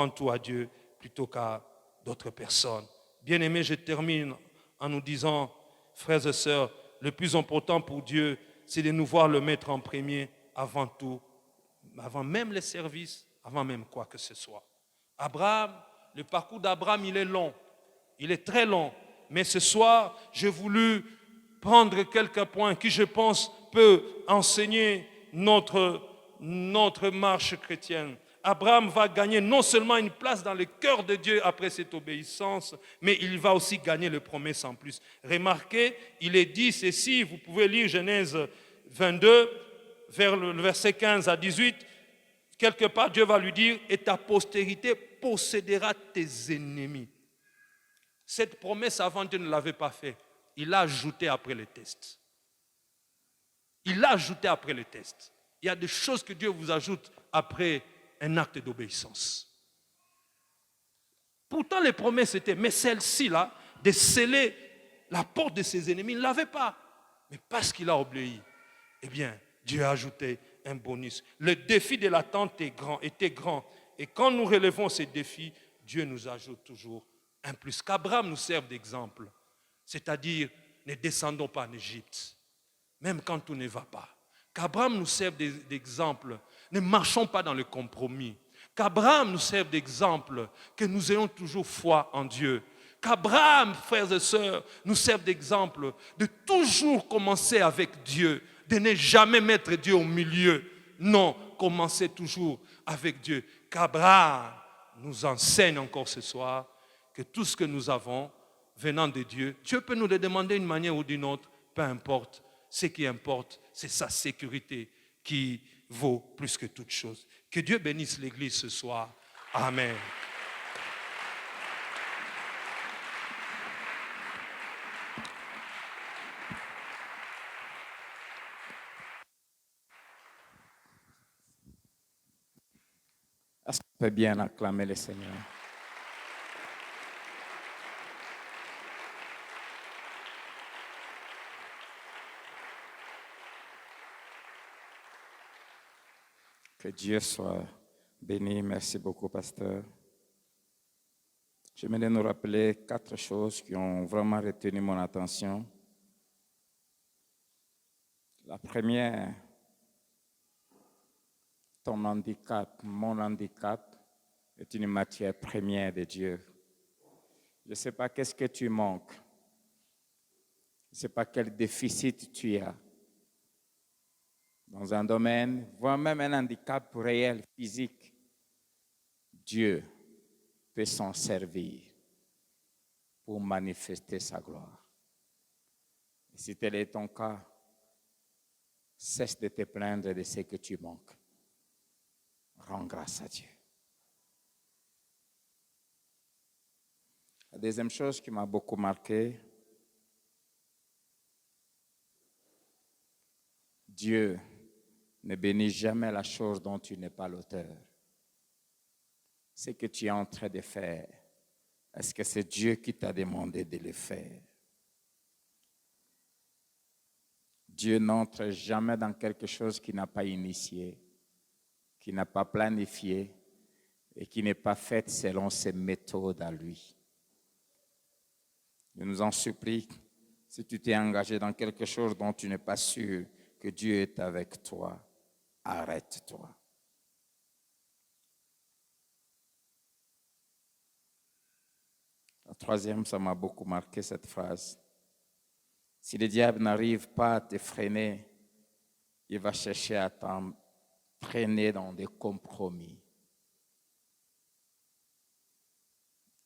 Speaker 2: tout à Dieu, plutôt qu'à d'autres personnes. Bien-aimés, je termine en nous disant, frères et sœurs, le plus important pour Dieu, c'est de nous voir le mettre en premier avant tout, avant même les services, avant même quoi que ce soit. Abraham, le parcours d'Abraham, il est long, il est très long. Mais ce soir, j'ai voulu prendre quelques points qui, je pense, peuvent enseigner notre marche chrétienne. Abraham va gagner non seulement une place dans le cœur de Dieu après cette obéissance, mais il va aussi gagner les promesses en plus. Remarquez, il est dit ceci, vous pouvez lire Genèse 22, vers le verset 15 à 18, quelque part Dieu va lui dire, et ta postérité possédera tes ennemis. Cette promesse avant Dieu ne l'avait pas fait. Il l'a ajoutée après le test. Il l'a ajoutée après le test. Il y a des choses que Dieu vous ajoute après un acte d'obéissance. Pourtant, les promesses étaient, mais celle-ci-là, de sceller la porte de ses ennemis, il ne l'avait pas. Mais parce qu'il a obéi, eh bien, Dieu a ajouté un bonus. Le défi de l'attente était grand. Et quand nous relevons ces défis, Dieu nous ajoute toujours un plus. Qu'Abraham nous serve d'exemple. C'est-à-dire, ne descendons pas en Égypte, même quand tout ne va pas. Qu'Abraham nous serve d'exemple. Ne marchons pas dans le compromis. Qu'Abraham nous serve d'exemple, que nous ayons toujours foi en Dieu. Qu'Abraham, frères et sœurs, nous serve d'exemple de toujours commencer avec Dieu, de ne jamais mettre Dieu au milieu. Non, commencer toujours avec Dieu. Qu'Abraham nous enseigne encore ce soir que tout ce que nous avons venant de Dieu, Dieu peut nous le demander d'une manière ou d'une autre, peu importe. Ce qui importe, c'est sa sécurité qui vaut plus que toute chose. Que Dieu bénisse l'Église ce soir. Amen.
Speaker 1: Est-ce qu'on peut bien acclamer le Seigneur? Que Dieu soit béni. Merci beaucoup, pasteur. J'aimerais nous rappeler 4 choses qui ont vraiment retenu mon attention. La première, ton handicap, mon handicap, est une matière première de Dieu. Je ne sais pas qu'est-ce que tu manques. Je ne sais pas quel déficit tu as. Dans un domaine, voire même un handicap réel, physique. Dieu peut s'en servir pour manifester sa gloire. Et si tel est ton cas, cesse de te plaindre de ce que tu manques. Rends grâce à Dieu. La deuxième chose qui m'a beaucoup marqué, Dieu ne bénit jamais la chose dont tu n'es pas l'auteur. Ce que tu es en train de faire, est-ce que c'est Dieu qui t'a demandé de le faire? Dieu n'entre jamais dans quelque chose qu'il n'a pas initié, qu'il n'a pas planifié et qui n'est pas fait selon ses méthodes à lui. Je nous en supplie, si tu t'es engagé dans quelque chose dont tu n'es pas sûr que Dieu est avec toi, arrête-toi. La troisième, ça m'a beaucoup marqué cette phrase. Si le diable n'arrive pas à te freiner, il va chercher à t'entraîner dans des compromis.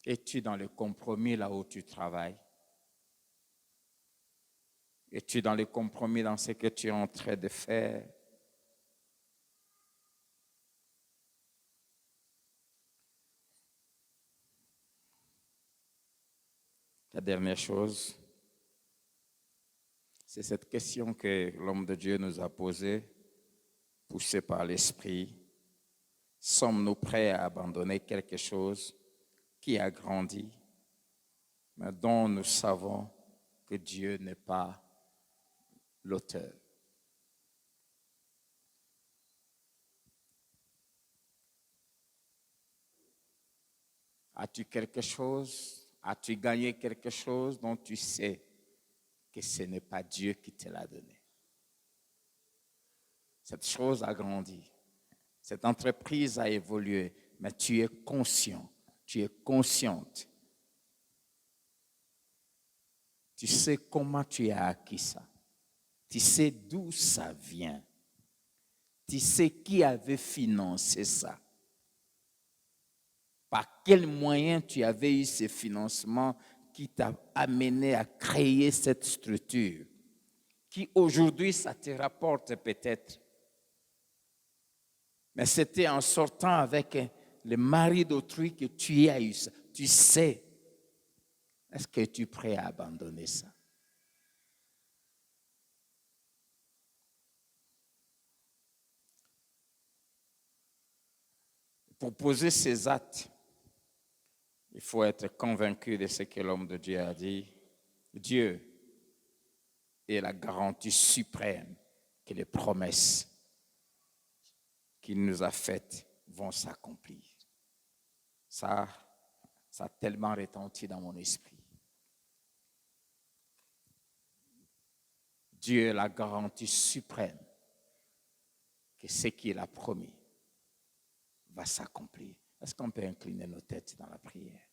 Speaker 1: Es-tu dans le compromis là où tu travailles? Es-tu dans le compromis dans ce que tu es en train de faire? La dernière chose, c'est cette question que l'homme de Dieu nous a posée, poussé par l'Esprit. Sommes-nous prêts à abandonner quelque chose qui a grandi, mais dont nous savons que Dieu n'est pas l'auteur? As-tu quelque chose, as-tu gagné quelque chose dont tu sais que ce n'est pas Dieu qui te l'a donné? Cette chose a grandi, cette entreprise a évolué, mais tu es conscient, tu es consciente. Tu sais comment tu as acquis ça. Tu sais d'où ça vient. Tu sais qui avait financé ça. Par quel moyen tu avais eu ce financement qui t'a amené à créer cette structure, qui aujourd'hui ça te rapporte peut-être. Mais c'était en sortant avec le mari d'autrui que tu as eu ça. Tu sais. Est-ce que tu es prêt à abandonner ça? Pour poser ces actes, il faut être convaincu de ce que l'homme de Dieu a dit. Dieu est la garantie suprême que les promesses qu'il nous a faites vont s'accomplir. Ça a tellement retenti dans mon esprit. Dieu est la garantie suprême que ce qu'il a promis va s'accomplir. Est-ce qu'on peut incliner nos têtes dans la prière?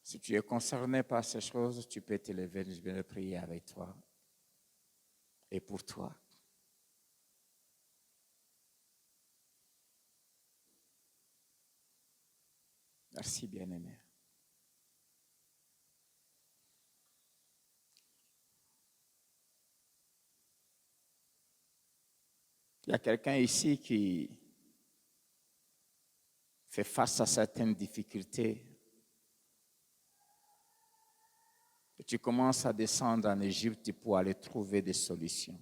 Speaker 1: Si tu es concerné par ces choses, tu peux te lever, je vais prier avec toi et pour toi. Merci, bien-aimé. Il y a quelqu'un ici qui fait face à certaines difficultés. Et tu commences à descendre en Égypte pour aller trouver des solutions.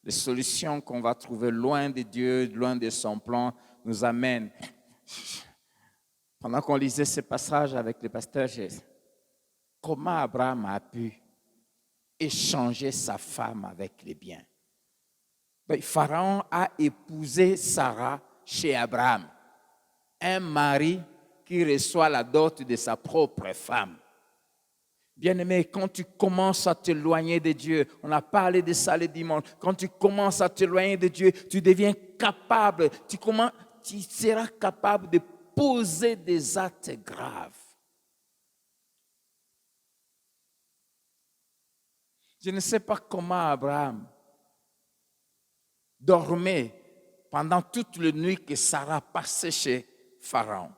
Speaker 1: Les solutions qu'on va trouver loin de Dieu, loin de son plan, nous amènent. Pendant qu'on lisait ce passage avec le pasteur, comment Abraham a pu échanger sa femme avec les biens? Pharaon a épousé Sarah chez Abraham, un mari qui reçoit la dot de sa propre femme. Bien-aimé, quand tu commences à t'éloigner de Dieu, on a parlé de ça le dimanche, quand tu commences à t'éloigner de Dieu, tu deviens capable, tu seras capable de poser des actes graves. Je ne sais pas comment Abraham dormait pendant toute la nuit que Sarah passait chez Pharaon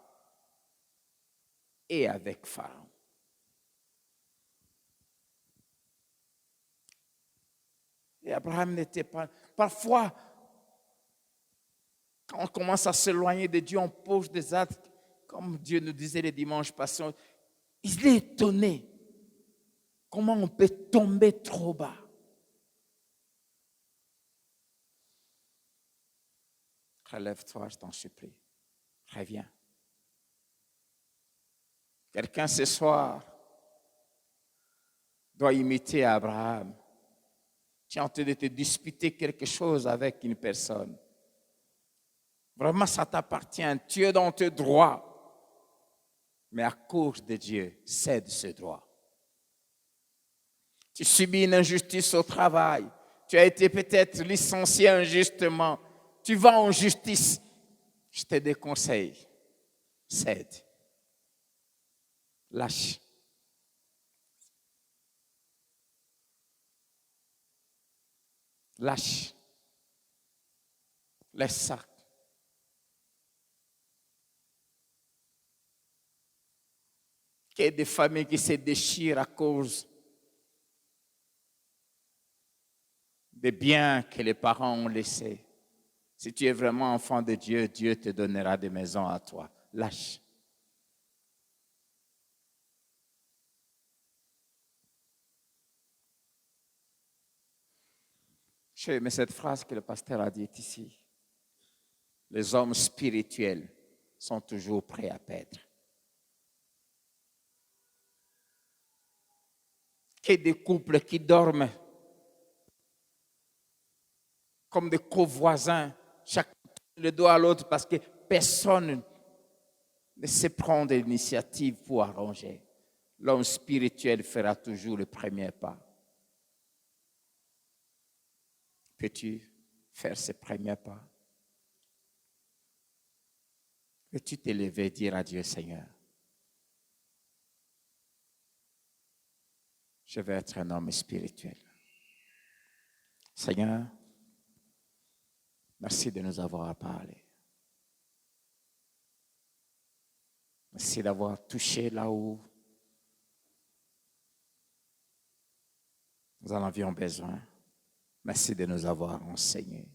Speaker 1: et avec Pharaon. Et Abraham n'était pas... Parfois, quand on commence à s'éloigner de Dieu, on pose des actes, comme Dieu nous disait les dimanches passés. Il est étonné comment on peut tomber trop bas. Relève-toi, je t'en supplie. Reviens. Quelqu'un ce soir doit imiter Abraham. Tu es en train de te disputer quelque chose avec une personne. Vraiment, ça t'appartient. Tu es dans tes droits. Mais à cause de Dieu, cède ce droit. Tu subis une injustice au travail. Tu as été peut-être licencié injustement. Tu vas en justice. Je te déconseille. Cède. Lâche. Lâche. Laisse ça. Qu'il y ait des familles qui se déchirent à cause des biens que les parents ont laissés. Si tu es vraiment enfant de Dieu, Dieu te donnera des maisons à toi. Lâche. J'ai aimé cette phrase que le pasteur a dite ici. Les hommes spirituels sont toujours prêts à perdre. Qu'il y ait des couples qui dorment comme des covoisins, chacun le dos à l'autre parce que personne ne se prend l'initiative pour arranger. L'homme spirituel fera toujours le premier pas. Peux-tu faire ce premier pas? Peux-tu t'élever et dire à Dieu, Seigneur, je veux être un homme spirituel. Seigneur, merci de nous avoir parlé. Merci d'avoir touché là où nous en avions besoin. Merci de nous avoir enseigné.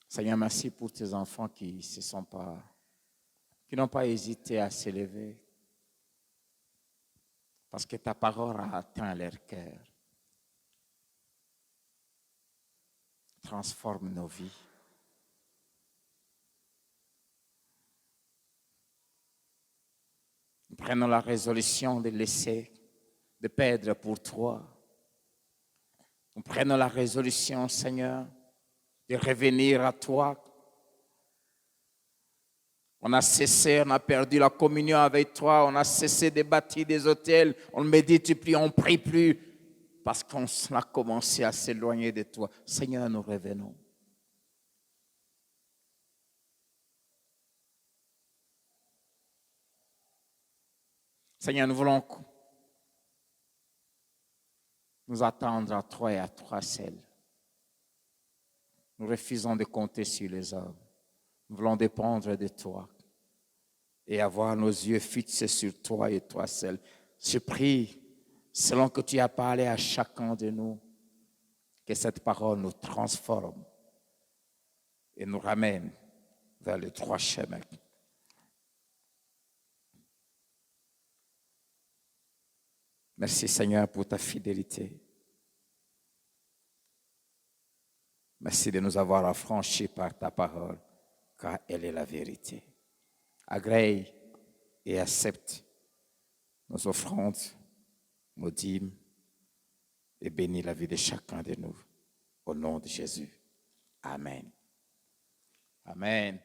Speaker 1: Seigneur, merci pour tes enfants qui n'ont pas hésité à s'élever. Parce que ta parole a atteint leur cœur. Transforme nos vies. Nous prenons la résolution de laisser, de perdre pour toi. Nous prenons la résolution, Seigneur, de revenir à toi. On a cessé, on a perdu la communion avec toi, on a cessé de bâtir des hôtels, on ne médite plus, on ne prie plus, parce qu'on a commencé à s'éloigner de toi. Seigneur, nous revenons. Seigneur, nous voulons nous attendre à toi et à toi seul. Nous refusons de compter sur les hommes. Nous voulons dépendre de toi et avoir nos yeux fixés sur toi et toi seul. Je prie, selon que tu as parlé à chacun de nous, que cette parole nous transforme et nous ramène vers le droit chemin. Merci Seigneur pour ta fidélité. Merci de nous avoir affranchis par ta parole, car elle est la vérité. Agrée et accepte nos offrandes, nos dîmes, et bénis la vie de chacun de nous. Au nom de Jésus. Amen. Amen.